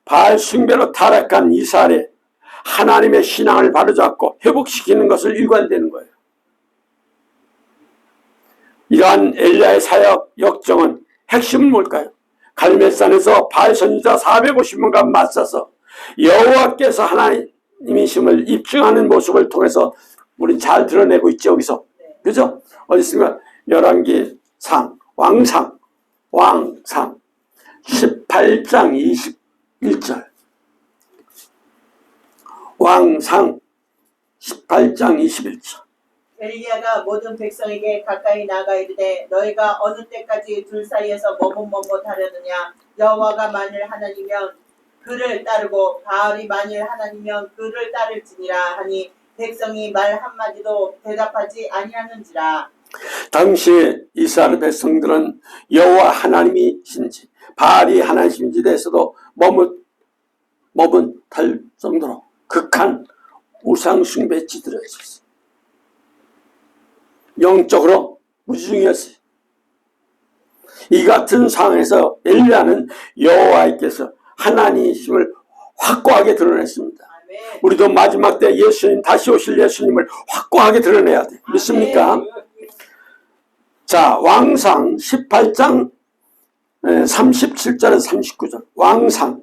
바알 숭배로 타락한 이스라엘에 하나님의 신앙을 바로잡고 회복시키는 것을 일관되는 거예요. 이러한 엘리야의 사역 역정은 핵심은 뭘까요? 갈멜산에서 바알 선지자 450명과 맞서서 여호와께서 하나님이심을 입증하는 모습을 통해서 우린 잘 드러내고 있죠. 여기서 그죠? 어디 있습니까? 열왕기상 왕상 18장 21절 왕상 18장 21절 엘리야가 모든 백성에게 가까이 나가 이르되 너희가 어느 때까지 둘 사이에서 머뭇머뭇하려느냐. 여호와가 만일 하나님이면 그를 따르고 바알이 만일 하나님이면 그를 따를지니라 하니 백성이 말 한마디도 대답하지 아니하는지라. 당시 이스라엘 백성들은 여호와 하나님이신지 바알이 하나님인지 대해서도 머뭇할 정도로 극한 우상 숭배에 찌들어 있었어요. 영적으로 무지중이었어요. 이 같은 상황에서 엘리야는 여호와께서 하나님이심을 확고하게 드러냈습니다. 아멘. 우리도 마지막 때 예수님, 다시 오실 예수님을 확고하게 드러내야 돼요. 믿습니까? 자, 왕상 18장 37절에서 39절. 왕상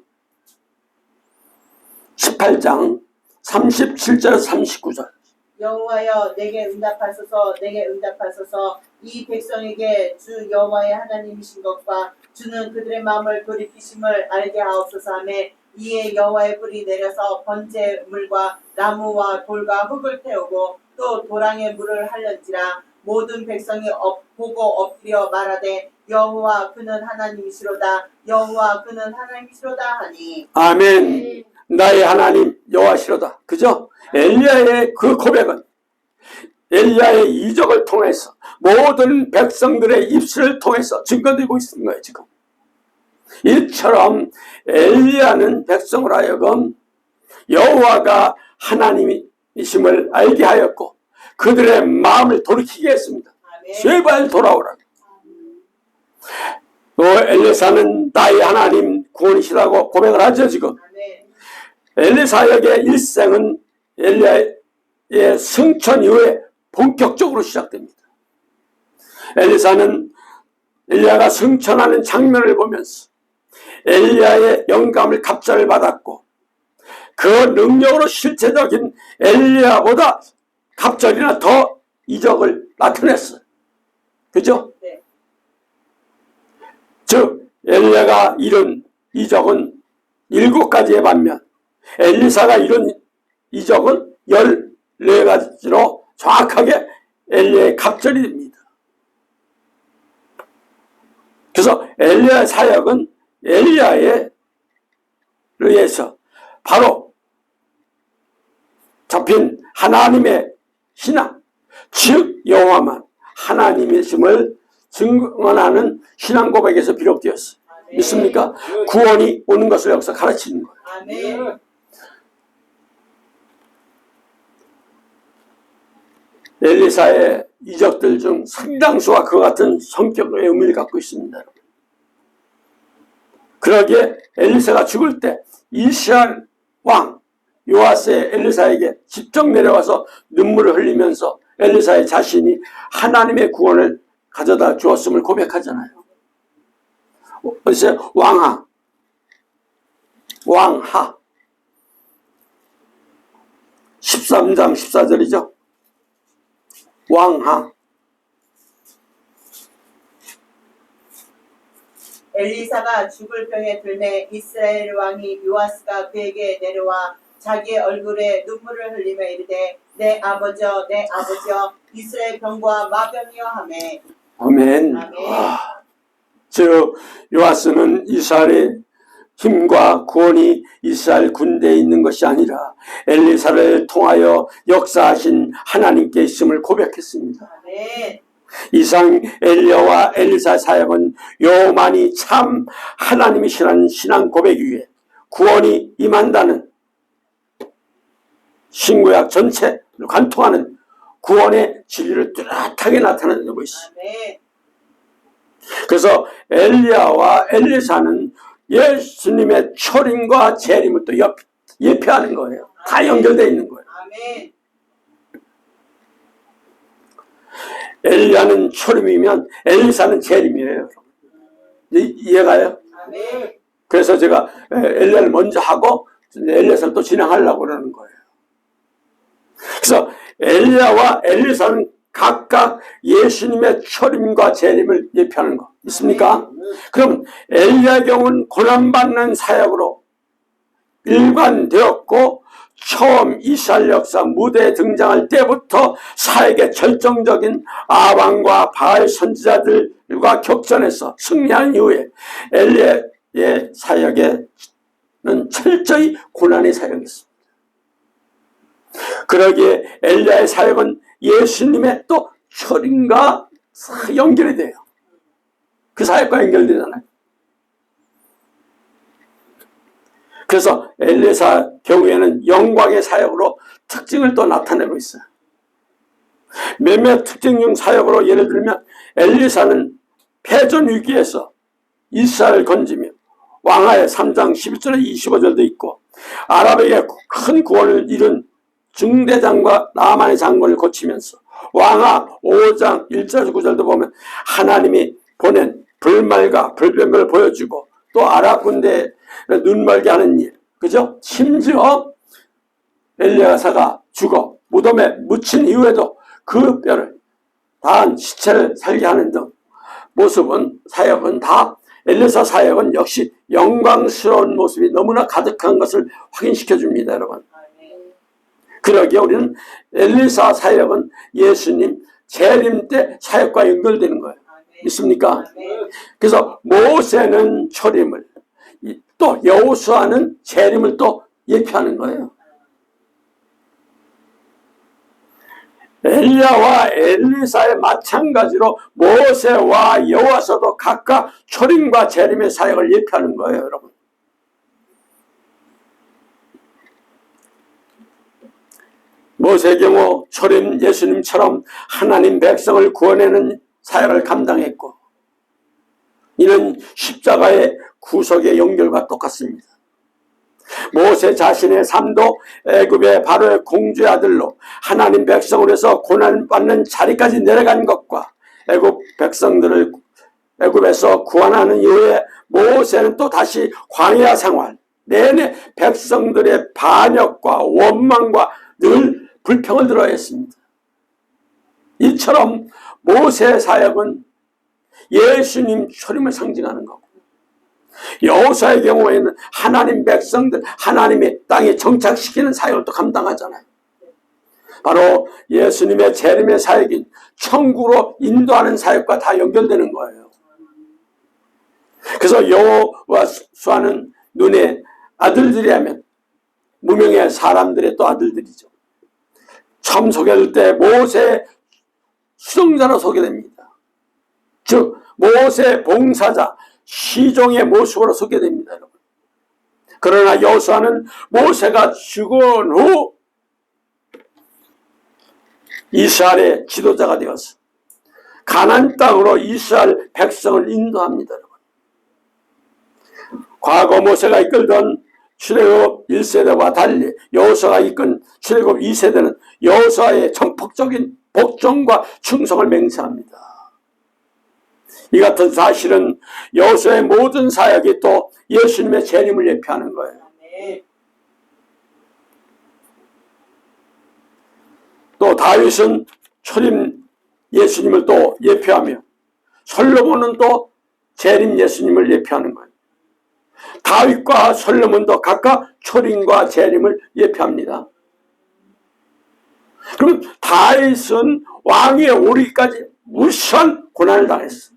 18장 37절에서 39절. 여호와여 내게 응답하소서 내게 응답하소서. 이 백성에게 주 여호와의 하나님이신 것과 주는 그들의 마음을 돌이키심을 알게 하옵소서 하며 이에 여호와의 불이 내려서 번제물과 나무와 돌과 흙을 태우고 또 도랑에 물을 할는지라. 모든 백성이 보고 엎드려 말하되 여호와 그는 하나님이시로다 여호와 그는 하나님이시로다 하니. 아멘. 나의 하나님 여호와시로다. 그죠? 엘리야의 그 고백은 엘리야의 이적을 통해서 모든 백성들의 입술을 통해서 증거되고 있는 거예요. 지금 이처럼 엘리야는 백성을 하여금 여호와가 하나님이심을 알게 하였고 그들의 마음을 돌이키게 했습니다. 제발 돌아오라. 또 엘리사는 나의 하나님 구원이시라고 고백을 하죠. 지금 엘리사역의 일생은 엘리야의 승천 이후에 본격적으로 시작됩니다. 엘리사는 엘리야가 승천하는 장면을 보면서 엘리야의 영감을 갑자를 받았고 그 능력으로 실제적인 엘리야보다 갑절이나 더 이적을 나타냈어요. 그죠? 네. 즉 엘리야가 이룬 이적은 7가지의 반면 엘리사가 이룬 이적은 14가지로 정확하게 엘리야의 갑절이 됩니다. 그래서 엘리야의 사역은 엘리야에 의해서 바로 잡힌 하나님의 신앙, 즉 여호와만 하나님이심을 증언하는 신앙 고백에서 비롯되었어요. 믿습니까? 구원이 오는 것을 여기서 가르치는 거예요. 아멘. 엘리사의 이적들 중 상당수가 그와 같은 성격의 의미를 갖고 있습니다. 그러기에 엘리사가 죽을 때 이스라엘 왕 요아스의 엘리사에게 직접 내려와서 눈물을 흘리면서 엘리사의 자신이 하나님의 구원을 가져다 주었음을 고백하잖아요. 그래서 왕하 13장 14절이죠. 왕하 엘리사가 죽을 병에 들매 이스라엘 왕이 요아스가 그에게 내려와 자기의 얼굴에 눈물을 흘리며 이르되 내 아버지여 내 아버지여 이스라엘 병과 마병이여 하매. 아멘. 즉 요아스는 이스라엘의 힘과 구원이 이스라엘 군대에 있는 것이 아니라 엘리사를 통하여 역사하신 하나님께 있음을 고백했습니다. 아멘. 이상 엘리야와 엘리사 사역은 요만이 참 하나님이시라는 신앙 고백 위에 구원이 임한다는 신구약 전체를 관통하는 구원의 진리를 뚜렷하게 나타내고 있습니다. 아멘. 그래서 엘리야와 엘리사는 예수님의 초림과 재림을 또 예표하는 거예요. 다 연결되어 있는 거예요. 아멘. 엘리야는 초림이면 엘리사는 재림이에요. 이해가요? 아멘. 그래서 제가 엘리야를 먼저 하고 엘리사를 또 진행하려고 그러는 거예요. 그래서 엘리야와 엘리사는 각각 예수님의 초림과 재림을 예표하는 거 있습니까? 그럼 엘리야의 경우는 고난받는 사역으로 일관되었고 처음 이스라엘 역사 무대에 등장할 때부터 사역의 절정적인 아방과 바알 선지자들과 격전해서 승리한 이후에 엘리야의 사역에는 철저히 고난의 사역이었습니다. 그러기에 엘리야의 사역은 예수님의 또 초림과 연결이 돼요. 그 사역과 연결되잖아요. 그래서 엘리사 경우에는 영광의 사역으로 특징을 또 나타내고 있어요. 몇몇 특징 중 사역으로 예를 들면 엘리사는 패전 위기에서 이스라엘을 건지며 왕하의 3장 11절에 25절도 있고 아랍에게 큰 구원을 이룬 중대장과 나만의 장군을 고치면서 왕하 5장 1절 9절도 보면 하나님이 보낸 불말과 불병을 보여주고 또 아랍 군대에 눈멀게 하는 일, 그죠? 심지어 엘리야사가 죽어 무덤에 묻힌 이후에도 그 뼈를 다한 시체를 살게 하는 등 모습은 사역은 다 엘리사 사역은 역시 영광스러운 모습이 너무나 가득한 것을 확인시켜 줍니다, 여러분. 그러기에 우리는 엘리사 사역은 예수님 재림 때 사역과 연결되는 거예요. 있습니까? 그래서 모세는 초림을 또 여호수아는 재림을 또 예표하는 거예요. 엘리야와 엘리사의 마찬가지로 모세와 여호와서도 각각 초림과 재림의 사역을 예표하는 거예요, 여러분. 모세의 경우 초림 예수님처럼 하나님 백성을 구원하는 사역을 감당했고, 이는 십자가의 구속의 연결과 똑같습니다. 모세 자신의 삶도 애굽의 바로의 공주의 아들로 하나님 백성을 위해서 고난받는 자리까지 내려간 것과 애굽 백성들을 애굽에서 구원하는 이후에 모세는 또 다시 광야 생활 내내 백성들의 반역과 원망과 늘 불평을 들어야 했습니다. 이처럼 모세의 사역은 예수님 초림을 상징하는 거고, 여호수아의 경우에는 하나님 백성들 하나님의 땅에 정착시키는 사역을 또 감당하잖아요. 바로 예수님의 재림의 사역인 천국으로 인도하는 사역과 다 연결되는 거예요. 그래서 여호수아는 눈에 아들들이라면 무명의 사람들의 또 아들들이죠. 처음 소개될 때 모세 수종자로 소개됩니다. 즉 모세 봉사자 시종의 모습으로 소개됩니다, 여러분. 그러나 여호수아는 모세가 죽은 후 이스라엘의 지도자가 되어서 가나안 땅으로 이스라엘 백성을 인도합니다, 여러분. 과거 모세가 이끌던 출애굽 1세대와 달리 여호수아가 이끈 출애굽 2세대는 여호수아의 전폭적인 복종과 충성을 맹세합니다. 이 같은 사실은 여호수아의 모든 사역이 또 예수님의 재림을 예표하는 거예요. 또 다윗은 초림 예수님을 또 예표하며 솔로몬은 또 재림 예수님을 예표하는 거예요. 다윗과 솔로몬도 각각 초림과 재림을 예표합니다. 그럼 다윗은 왕위에 오르기까지 무수한 고난을 당했어.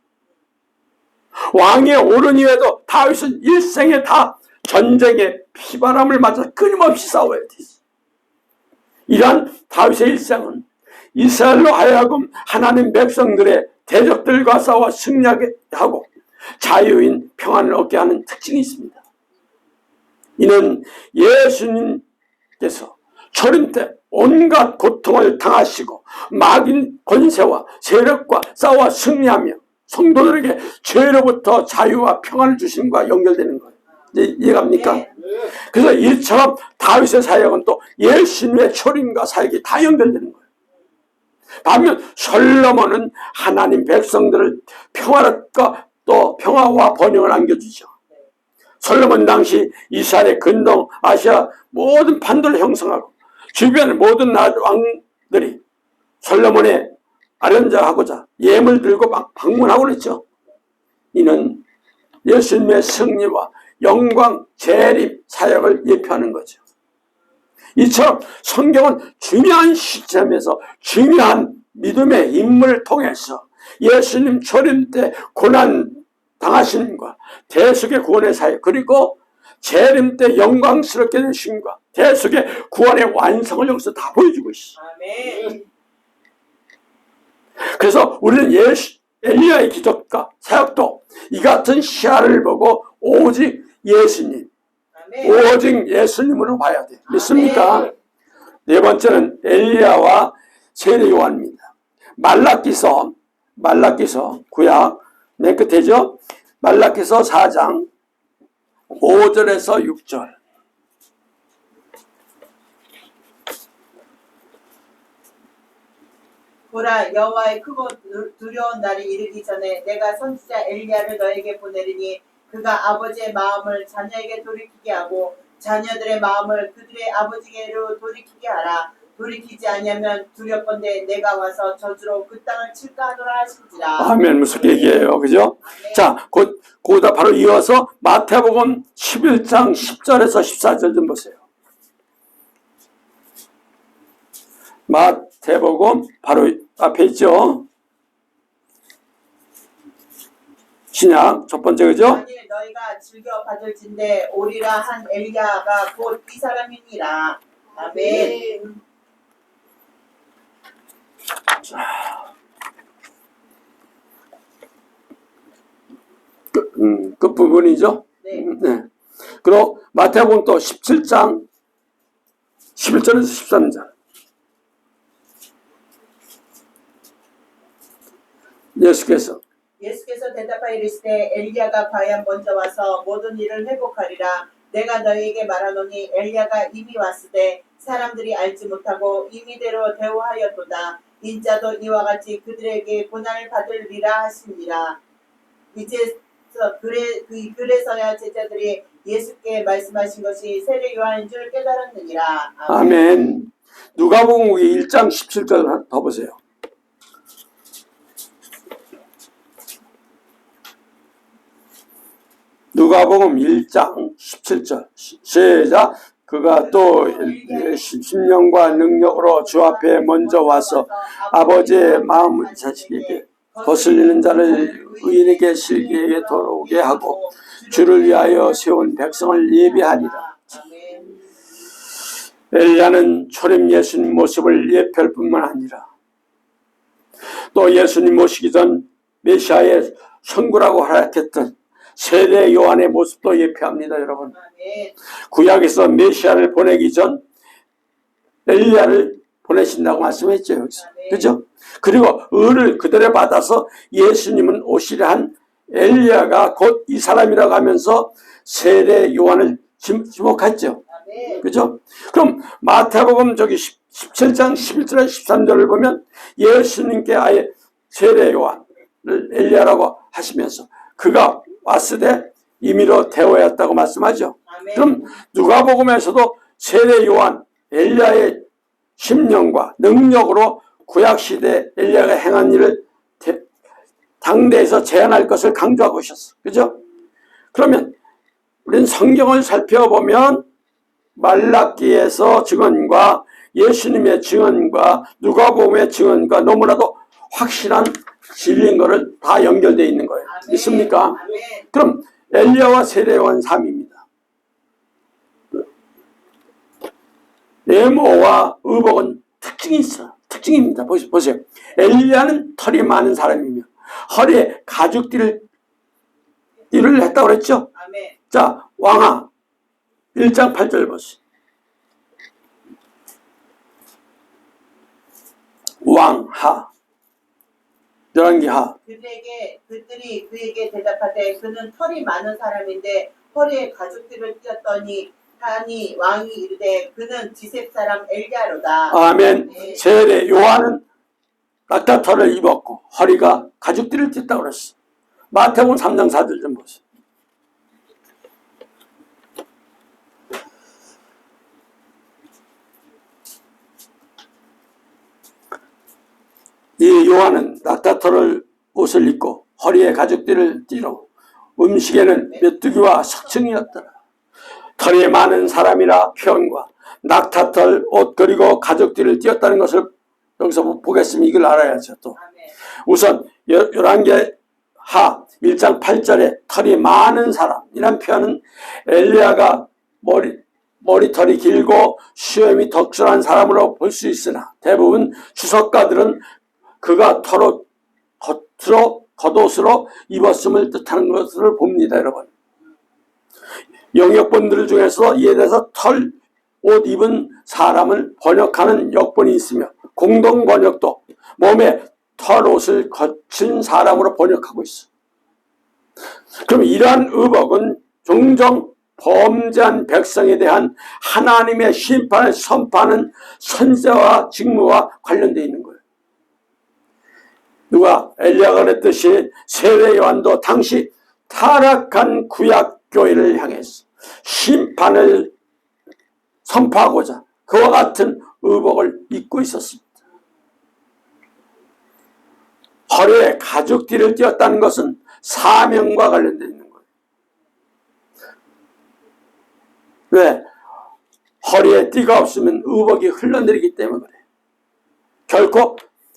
왕위에 오른 이후에도 다윗은 일생에 다 전쟁에 피바람을 맞아 끊임없이 싸워야 됐어. 이러한 다윗의 일생은 이스라엘로 하여금 하나님 백성들의 대적들과 싸워 승리하게 하고 자유인 평안을 얻게 하는 특징이 있습니다. 이는 예수님께서 초림 때 온갖 고통을 당하시고 마귀 권세와 세력과 싸워 승리하며 성도들에게 죄로부터 자유와 평안을 주심과 연결되는 거예요. 이해갑니까? 네. 그래서 이처럼 다윗의 사역은 또 예수님의 초림과 사역이 다 연결되는 거예요. 반면 솔로몬은 하나님 백성들을 평화롭과 또 평화와 번영을 안겨주죠. 솔로몬 당시 이스라엘의 근동 아시아 모든 판도를 형성하고 주변의 모든 왕들이 솔로몬의 아련자하고자 예물 들고 방문하고 그랬죠. 이는 예수님의 승리와 영광, 재림, 사역을 예표하는 거죠. 이처럼 성경은 중요한 시점에서 중요한 믿음의 인물을 통해서 예수님 초림 때 고난 당하심과 대속의 구원의 사역, 그리고 재림 때 영광스럽게 되심과 대속의 구원의 완성을 여기서 다 보여주고 있어요. 아멘. 그래서 우리는 엘리야의 기적과 사역도 이 같은 시야를 보고 오직 예수님, 아멘. 오직 예수님으로 봐야 돼요. 믿습니까? 아멘. 네 번째는 엘리야와 세례 요한입니다. 말라기서 구약 맨 끝에죠. 말라기서 4장 5절에서 6절. 보라, 여호와의 크고 두려운 날이 이르기 전에 내가 선지자 엘리야를 너에게 보내리니 그가 아버지의 마음을 자녀에게 돌이키게 하고 자녀들의 마음을 그들의 아버지에게로 돌이키게 하라. 돌이키지 아니하면 두렵건대 내가 와서 저주로 그 땅을 칠까 하노라 하신지라. 아멘. 무슨 얘기예요, 그죠? 아멘. 자, 거기다 바로 이어서 마태복음 11장 10절에서 14절 좀 보세요. 마태복음 바로 앞에 있죠. 신약 첫 번째, 그죠? 만일 너희가 즐겨 받을진대 오리라 한 엘리야가 곧 이 사람이니라. 아멘. 끝부분이죠. 네. 네. 그리고 마태복음 또 17장 11절에서 13절. 예수께서 대답하여 이르시되 엘리야가 과연 먼저 와서 모든 일을 회복하리라. 내가 너희에게 말하노니 엘리야가 이미 왔으되 사람들이 알지 못하고 임의대로 대우하였도다. 인자도 이와 같이 그들에게 고난을 받으리라 하시니라. 그래서야 제자들이 예수께 말씀하신 것이 세례 요한인 줄 깨달았느니라. 아멘. 누가복음 1장 17절 더 보세요. 누가복음 1장 17절 시작. 그가 또 10년과 능력으로 주 앞에 먼저 와서 아버지의 마음을 자식에게 거슬리는 자를 의인에게 실기에게 돌아오게 하고 주를 위하여 세운 백성을 예비하리라. 엘리야는 초림 예수님 모습을 예표할 뿐만 아니라 또 예수님 모시기 전 메시아의 선구라고 활약했던 세례 요한의 모습도 예표합니다. 여러분, 구약에서 메시아를 보내기 전 엘리야를 보내신다고 말씀했죠. 여기서. 그죠? 그리고 은을 그대로 받아서 예수님은 오시려 한 엘리야가 곧 이 사람이라고 하면서 세례 요한을 지목했죠. 그죠? 그럼 마태복음 17장 11절 13절을 보면 예수님께 아예 세례 요한을 엘리야라고 하시면서 그가 왔으되 임의로 대오였다고 말씀하죠. 그럼 누가복음에서도 세례 요한 엘리야의 심령과 능력으로 구약시대 엘리야가 행한 일을 당대에서 제안할 것을 강조하고 오셨어. 그죠? 그러면 우리는 성경을 살펴보면 말라기에서 증언과 예수님의 증언과 누가복음의 증언과 너무나도 확실한 진리인 것을 다 연결되어 있는 거예요. 있습니까? 그럼 엘리야와 세례 요한 3입니다. 외모와 의복은 특징이 있어요. 특징입니다. 보세요. 엘리야는 털이 많은 사람이며 허리에 가죽띠를 했다고 그랬죠? 자, 왕하 1장 8절 보세요. 왕하 열왕기하 그들이 그에게 대답하되 그는 털이 많은 사람인데 허리에 가죽띠를 띄었더니 하니 왕이 이르되 그는 지셉 사람 엘리야로다. 아멘. 네. 세례 요한은 낙타털을 입었고 허리가 가죽띠를 띠었다고 그랬어. 마태복음 3장 4절 좀 보세요. 이 요한은 낙타털을 옷을 입고 허리에 가죽띠를 띠로 음식에는 메뚜기와 석청이었더라. 털이 많은 사람이라 표현과 낙타털 옷 그리고 가죽띠를 띠었다는 것을 여기서 보겠습니다. 이걸 알아야죠. 또 우선 열왕기하 1장 8절에 털이 많은 사람이란 표현은 엘리야가 머리털이 길고 수염이 덕실한 사람으로 볼 수 있으나 대부분 주석가들은 그가 겉옷으로 입었음을 뜻하는 것을 봅니다. 여러분, 영역본들 중에서 이에 대해서 털 옷 입은 사람을 번역하는 역본이 있으며 공동 번역도 몸에 털 옷을 거친 사람으로 번역하고 있어. 그럼 이러한 의복은 종종 범죄한 백성에 대한 하나님의 심판을 선포하는 선세와 직무와 관련되어 있는 거예요. 누가 엘리야가 그랬듯이 세례 요한도 당시 타락한 구약 교회를 향해서 심판을 선포하고자 그와 같은 의복을 입고 있었습니다. 허리에 가죽띠를 띄었다는 것은 사명과 관련되어 있는 거예요. 왜? 허리에 띠가 없으면 의복이 흘러내리기 때문에 그래요. 결코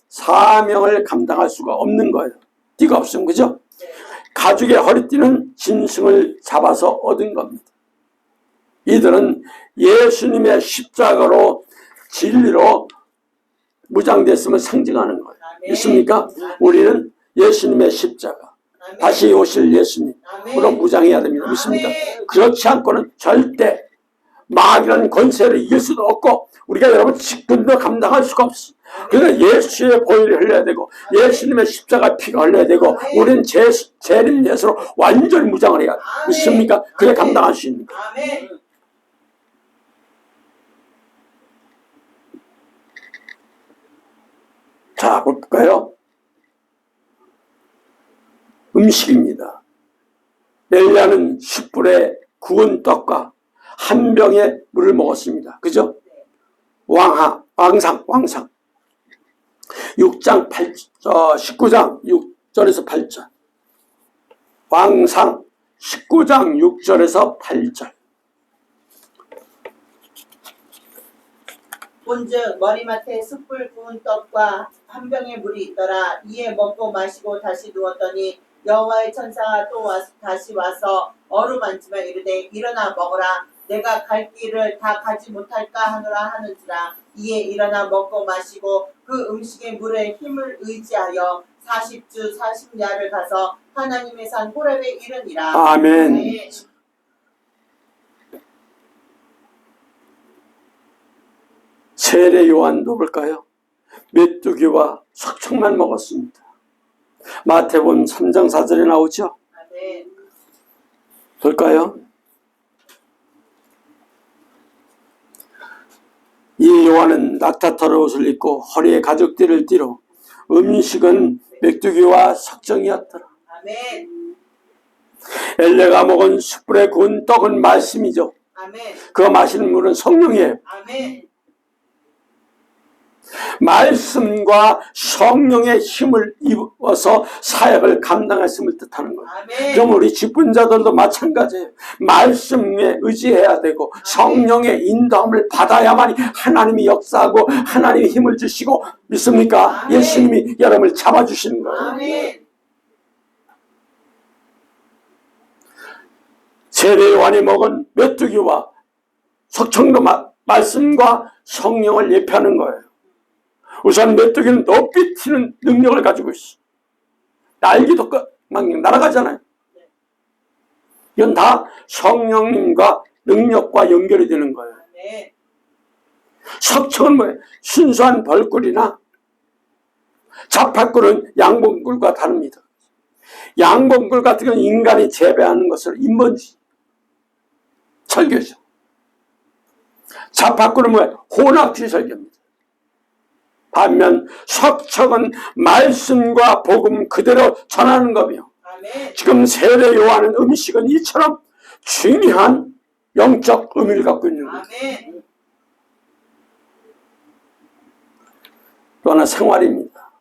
사명을 감당할 수가 없는 거예요. 띠가 없으면. 그죠? 가죽의 허리띠는 짐승을 잡아서 얻은 겁니다. 이들은 예수님의 십자가로 진리로 무장됐음을 상징하는 거예요. 아멘. 믿습니까? 아멘. 우리는 예수님의 십자가, 아멘. 다시 오실 예수님으로 아멘. 무장해야 됩니다. 믿습니까? 아멘. 그렇지 않고는 절대 마귀라는 권세를 이길 수도 없고 우리가 여러분 직분도 감당할 수가 없어. 그러니까 예수의 보혈이 흘러야 되고 예수님의 십자가 피가 흘러야 되고 우리는 재림 예수로 완전히 무장을 해야 돼. 믿습니까? 그게 감당할 수 있는 거예요. 아멘. 자, 볼까요? 음식입니다. 엘리야는 10불의 구운 떡과 한 병의 물을 먹었습니다. 그죠? 왕상. 19장 6절에서 8절. 왕상 19장 6절에서 8절. 본즉 머리맡에 숯불 구운 떡과 한 병의 물이 있더라. 이에 먹고 마시고 다시 누웠더니 여호와의 천사가 또 다시 와서 어루만지며 이르되 일어나 먹으라. 내가 갈 길을 다 가지 못할까 하노라 하는지라. 이에 일어나 먹고 마시고 그 음식의 물에 힘을 의지하여 40주 40야를 가서 하나님의 산 호렙에 이르니라. 아멘. 네. 세례 요한도 볼까요? 메뚜기와 석청만 먹었습니다. 마태복음 3장 4절에 나오죠? 아멘. 볼까요? 이 요한은 낙타털 옷을 입고 허리에 가죽띠를 띠로 음식은 메뚜기와 석청이었더라. 아멘. 엘레가 먹은 숯불에 구운 떡은 말씀이죠. 아멘. 그 마시는 물은 성령이에요. 아멘. 말씀과 성령의 힘을 입어서 사역을 감당했음을 뜻하는 거예요. 아멘. 그럼 우리 직분자들도 마찬가지예요. 말씀에 의지해야 되고 성령의 인도함을 받아야만 하나님이 역사하고 하나님이 힘을 주시고 믿습니까? 아멘. 예수님이 여러분을 잡아주시는 거예요. 아멘. 세례 요한이 먹은 메뚜기와 석청도 말씀과 성령을 예표하는 거예요. 우선 메뚜기는 높이 튀는 능력을 가지고 있어. 날개도 막 날아가잖아요. 이건 다 성령님과 능력과 연결이 되는 거예요. 네. 석청은 뭐예요? 순수한 벌꿀이나 자팥꿀은 양봉꿀과 다릅니다. 양봉꿀 같은 경우는 인간이 재배하는 것을 인번지 설교죠. 자팥꿀은 뭐예요? 혼합주의 설교입니다. 반면 석청은 말씀과 복음 그대로 전하는 거며 아멘. 지금 세례 요한은 음식은 이처럼 중요한 영적 의미를 갖고 있는 거예요. 아멘. 또 하나 생활입니다.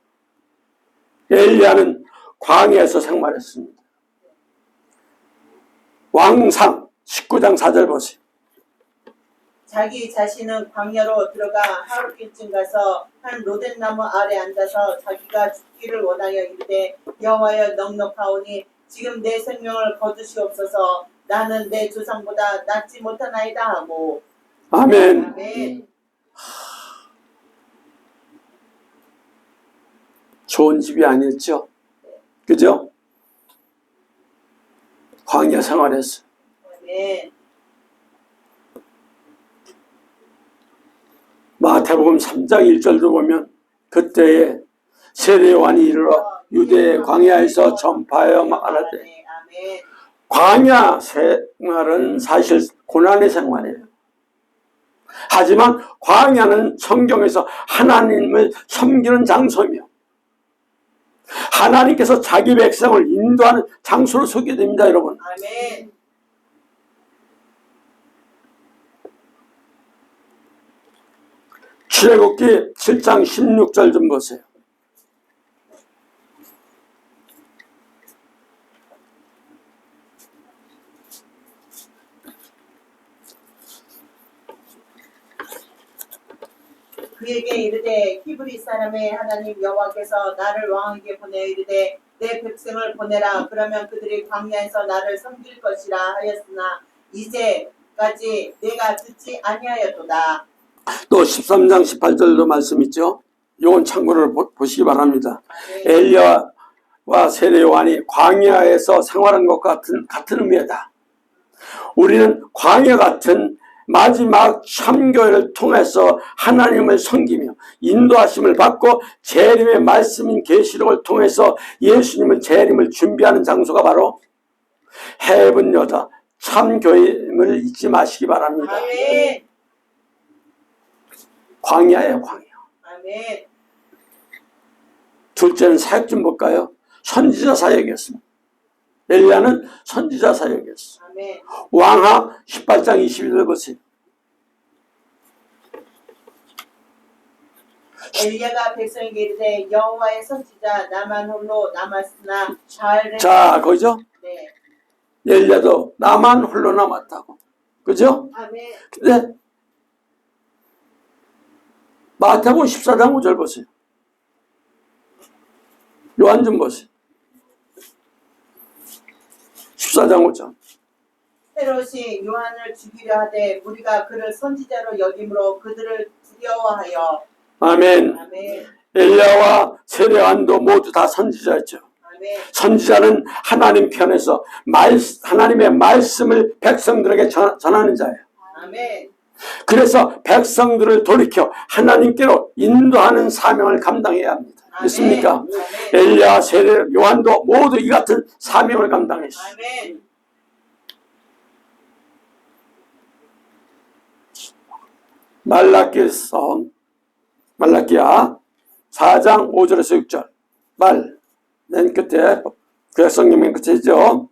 엘리야는 광야에서 생활했습니다. 왕상 19장 4절 보세요. 자기 자신은 광야로 들어가 하루길쯤 가서 한 로덴나무 아래 앉아서 자기가 죽기를 원하여 이르되 여호와여 넉넉하오니 지금 내 생명을 거두시옵소서. 나는 내 조상보다 낫지 못하나이다 하고. 아멘. 아멘. 좋은 집이 아니었죠. 그죠? 광야 생활했어요. 아멘. 마태복음 3장 1절도 보면 그때에 세례 요한이 이르러 유대 광야에서 전파하여 말하되 아멘. 광야 생활은 사실 고난의 생활이에요. 하지만 광야는 성경에서 하나님을 섬기는 장소이며 하나님께서 자기 백성을 인도하는 장소로 서게 됩니다, 여러분. 아멘. 출애굽기 7장 16절 좀 보세요. 그에게 이르되 히브리 사람의 하나님 여호와께서 나를 왕에게 보내어 이르되 내 백성을 보내라. 그러면 그들이 광야에서 나를 섬길 것이라 하였으나 이제까지 내가 듣지 아니하였도다. 또 13장 18절도 말씀 있죠. 요건 참고를 보시기 바랍니다. 엘리야와 세례 요한이 광야에서 생활한 것 같은 의미다. 우리는 광야 같은 마지막 참교회를 통해서 하나님을 섬기며 인도하심을 받고 재림의 말씀인 계시록을 통해서 예수님을 재림을 준비하는 장소가 바로 헤븐 여자 참교회임을 잊지 마시기 바랍니다. 아멘. 광야예요, 광야. 아멘. 둘째는 사역 좀 볼까요? 선지자 사역이었습니다. 엘리야는 선지자 사역이었어요. 아멘. 왕하 18장 21절 보세요. 엘리야가 백성에게 이르되 여호와의 선지자 나만 홀로 남았으나 잘 자, 거기죠? 네. 엘리야도 나만 홀로 남았다고. 그죠? 아멘. 근데 마태복음 14장 5절 보세요. 요한 좀 보세요. 14장 5절. 헤롯이 요한을 죽이려 하되 우리가 그를 선지자로 여김으로 그들을 두려워하여. 아멘. 아멘. 엘리야와 세례 요한도 모두 다 선지자였죠. 아멘. 선지자는 하나님 편에서 하나님의 말씀을 백성들에게 전하는 자예요. 아멘. 그래서 백성들을 돌이켜 하나님께로 인도하는 사명을 감당해야 합니다. 아멘. 믿습니까? 아멘. 엘리야, 세례 요한도 모두 이 같은 사명을 감당했어요. 아멘. 말라기야 4장 5절에서 6절 맨 끝에 구약성경 맨 끝이죠.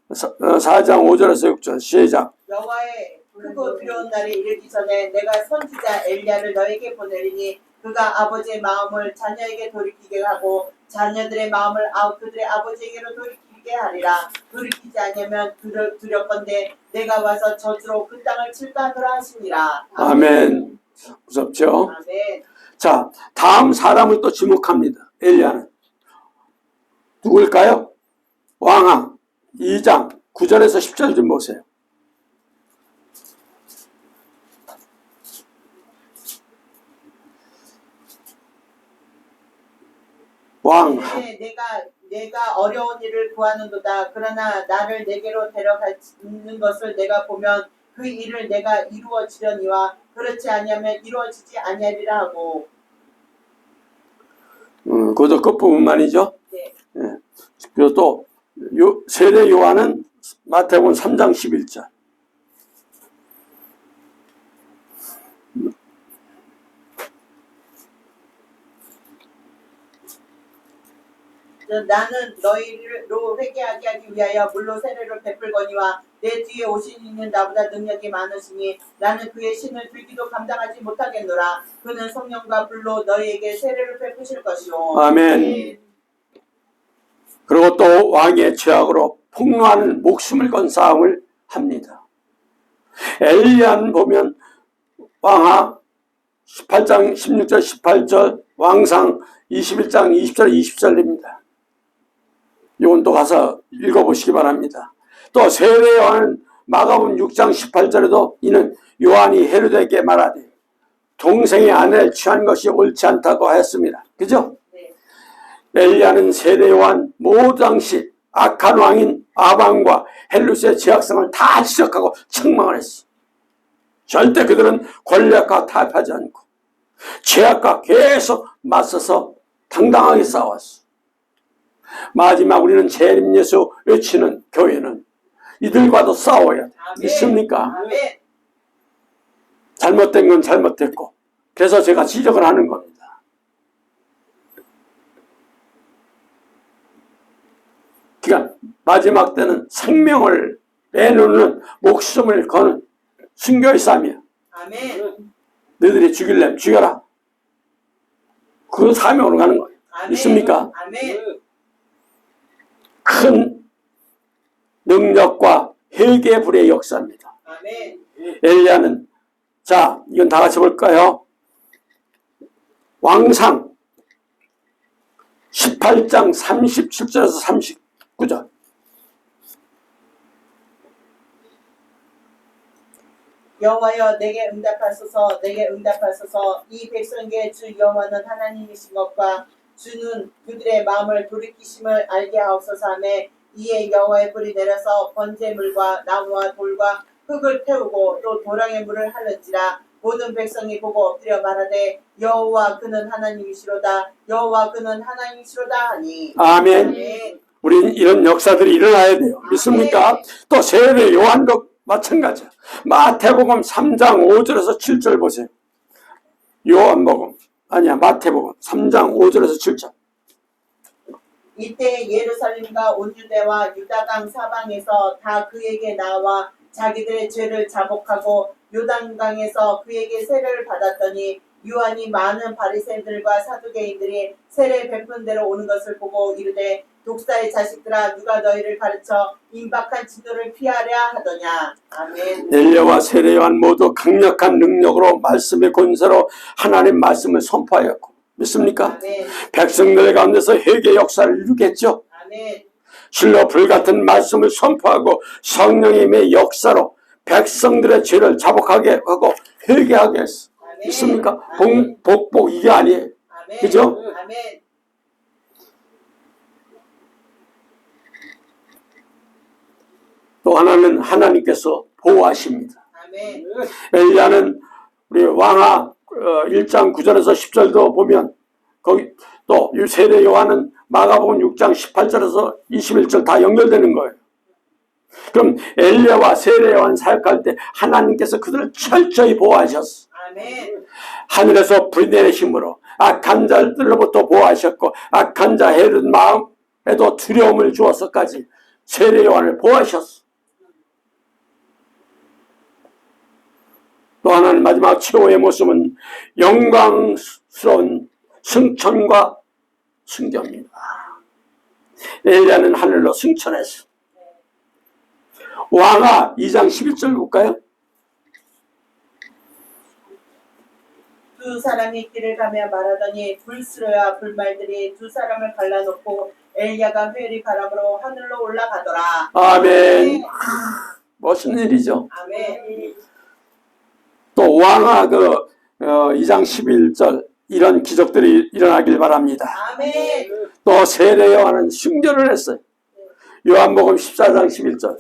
4장 5절에서 6절 시작. 여호와의 크고 두려운 날이 이르기 전에 내가 선지자 엘리야를 너에게 보내리니 그가 아버지의 마음을 자녀에게 돌이키게 하고 자녀들의 마음을 그들의 아버지에게로 돌이키게 하리라. 돌이키지 않으면 두렵건대 내가 와서 저주로 그 땅을 칠까 하노라 하시니라. 아멘. 무섭죠? 아멘. 자, 다음 사람을 또 지목합니다. 엘리야는 누구일까요? 왕하 2장 9절에서 10절 좀 보세요. 왕하. 내가 어려운 일을 구하는도다. 그러나 나를 내게로 데려가는 것을 내가 보면 그 일을 내가 이루어지려니와 그렇지 아니하면 이루어지지 아니하리라 하고. 그것도 끝부분만이죠. 네. 예. 그리고 또 세례 요한은 마태복음 3장 11절. 나는 너희로 회개하게 하기 위하여 물로 세례를 베풀거니와 내 뒤에 오신 이는 나보다 능력이 많으시니 나는 그의 신을 들기도 감당하지 못하겠노라. 그는 성령과 불로 너희에게 세례를 베푸실 것이요. 아멘. 네. 그리고 또 왕의 죄악으로 폭로하는 목숨을 건 싸움을 합니다. 엘리야는 보면 왕하 18장 16절 18절 왕상 21장 20절 20절입니다. 이건 또 가서 읽어보시기 바랍니다. 또 세례 요한은 마가복음 6장 18절에도 이는 요한이 헤로데에게 말하되 동생의 아내를 취한 것이 옳지 않다고 하였습니다. 그죠? 네. 엘리야는 세례 요한 모두 당시 악한 왕인 아방과 헬루스의 죄악성을 다 지적하고 책망을 했어. 절대 그들은 권력과 타협하지 않고 죄악과 계속 맞서서 당당하게 싸웠어. 마지막 우리는 재림 예수 외치는 교회는 이들과도 싸워야 돼. 믿습니까? 아멘. 잘못된 건 잘못됐고 그래서 제가 지적을 하는 겁니다. 그러니까 마지막 때는 생명을 내놓는 목숨을 거는 순교의 싸움이야. 아멘. 너희들이 죽일래면 죽여라. 그 사명으로 가는 거예요. 아멘. 믿습니까? 아멘. 큰 능력과 회개 불의 역사입니다. 아멘. 엘리야는 자 이건 다 같이 볼까요? 왕상 18장 37절에서 39절. 여호와여 내게 응답하소서 내게 응답하소서. 이 백성에게 주 여호와는 하나님이신 것과 주는 그들의 마음을 돌이키심을 알게 하옵소서 하며 이에 여호와의 불이 내려서 번제물과 나무와 돌과 흙을 태우고 또 도랑의 물을 하는지라. 모든 백성이 보고 엎드려 말하되 여호와 그는 하나님이시로다 여호와 그는 하나님이시로다 하니. 아멘. 아멘. 우린 이런 역사들이 일어나야 돼요. 믿습니까? 또 세례 요한도 마찬가지야. 마태복음 3장 5절에서 7절 보세요. 마태복음 3장 5절에서 7절. 이때 예루살렘과 온 유대와 유다강 사방에서 다 그에게 나와 자기들의 죄를 자복하고 요단강에서 그에게 세례를 받았더니 요한이 많은 바리새인들과 사두개인들이 세례 베푼 대로 오는 것을 보고 이르되 독사의 자식들아 누가 너희를 가르쳐 임박한 진노를 피하랴 하더냐. 아멘. 엘리야와 세례 요한 모두 강력한 능력으로 말씀의 권세로 하나님 말씀을 선포하였고 믿습니까? 아멘. 백성들 가운데서 회개 역사를 이루겠죠. 아멘. 실로 불같은 말씀을 선포하고 성령님의 역사로 백성들의 죄를 자복하게 하고 회개하게 했어. 아멘. 믿습니까? 아멘. 복복 이게 아니에요. 아멘. 그죠? 아멘. 또 하나는 하나님께서 보호하십니다. 아멘. 엘리야는 우리 왕하 1장 9절에서 10절도 보면 거기 또 세례 요한은 마가복음 6장 18절에서 21절 다 연결되는 거예요. 그럼 엘리야와 세례 요한 사역할 때 하나님께서 그들을 철저히 보호하셨어. 아멘. 하늘에서 불이 내리심으로 악한 자들로부터 보호하셨고 악한 자 헤롯 마음에도 두려움을 주어서까지 세례 요한을 보호하셨어. 또 하나는 마지막 최후의 모습은 영광스러운 승천과 승교입니다. 엘리야는 하늘로 승천했어. 왕하 2장 11절 볼까요? 두 사람이 길을 가며 말하더니 불수로야 불말들이 두 사람을 갈라놓고 엘리야가 회오리 바람으로 하늘로 올라가더라. 아멘. 멋있는 일이죠. 아멘. 또 왕하 2장 11절 이런 기적들이 일어나길 바랍니다. 아멘. 또 세례 요한은 순교를 했어요. 요한복음 14장 11절.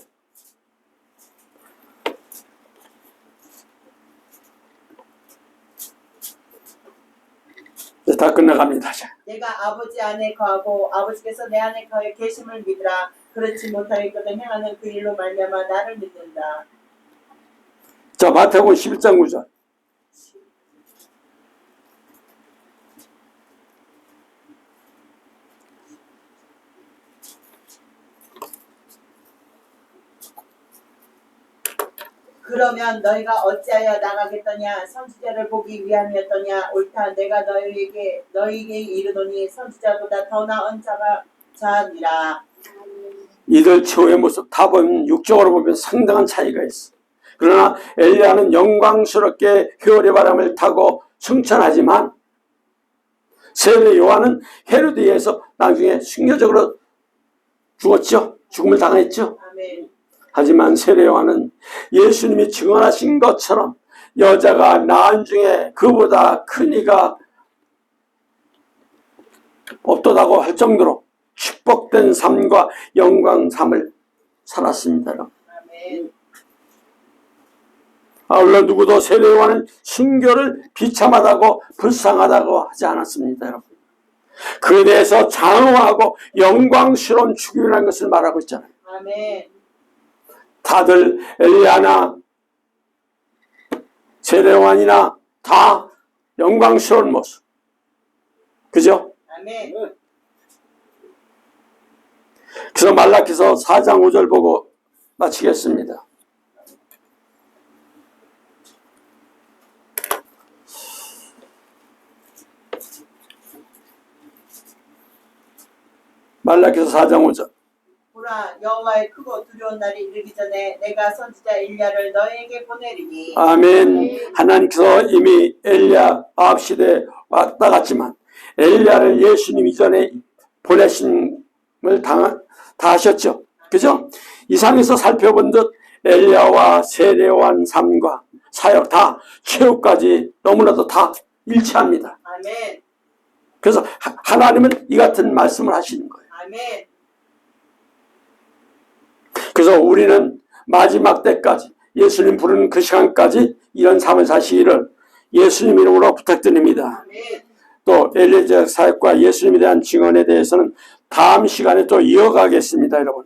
다 끝나갑니다. 내가 아버지 안에 거하고 아버지께서 내 안에 거해 계심을 믿으라. 그렇지 못하겠거든 행하는 그 일로 말미암아 나를 믿는다. 자, 마태복음 11장 9절. 그러면 너희가 어찌하여 나가겠더냐? 선지자를 보기 위함이었더냐? 옳다. 내가 너희에게 이르노니 선지자보다 더 나은 자가 자니라. 이들 최후의 모습 다 보면 육적으로 보면 상당한 차이가 있어. 그러나 엘리야는 영광스럽게 회오리 바람을 타고 승천하지만 세례 요한은 헤로드에 의해서 나중에 순교적으로 죽었죠. 죽음을 당했죠. 아멘. 하지만 세례 요한은 예수님이 증언하신 것처럼 여자가 낳은 중에 그보다 큰 이가 없도다고 할 정도로 축복된 삶과 영광 삶을 살았습니다. 아멘. 아울러 누구도 세례 요한은 순교를 비참하다고 불쌍하다고 하지 않았습니다. 여러분. 그에 대해서 장엄하고 영광스러운 죽음이라는 것을 말하고 있잖아요. 아멘. 다들 엘리야나 세례 요한이나 다 영광스러운 모습. 그죠? 아멘. 그래서 말라기서 4장 5절 보고 마치겠습니다. 말라기서 4장 5절. 보라 여호와의 크고 두려운 날이 이르기 전에 내가 선지자 엘리야를 너에게 보내리니. 아멘. 하나님께서 이미 엘리야 아합 시대에 왔다 갔지만 엘리야를 예수님 이전에 보내심을 다 하셨죠. 그죠? 이 상에서 살펴본 듯 엘리야와 세례 요한 삶과 사역 다 최후까지 너무나도 다 일치합니다. 아멘. 그래서 하나님은 이 같은 말씀을 하시는 거예요. 아멘. 그래서 우리는 마지막 때까지 예수님 부르는 그 시간까지 이런 삶을 사시기를 예수님 이름으로 부탁드립니다. 아멘. 또 엘리에zer 사역과 예수님에 대한 증언에 대해서는 다음 시간에 또 이어가겠습니다, 여러분.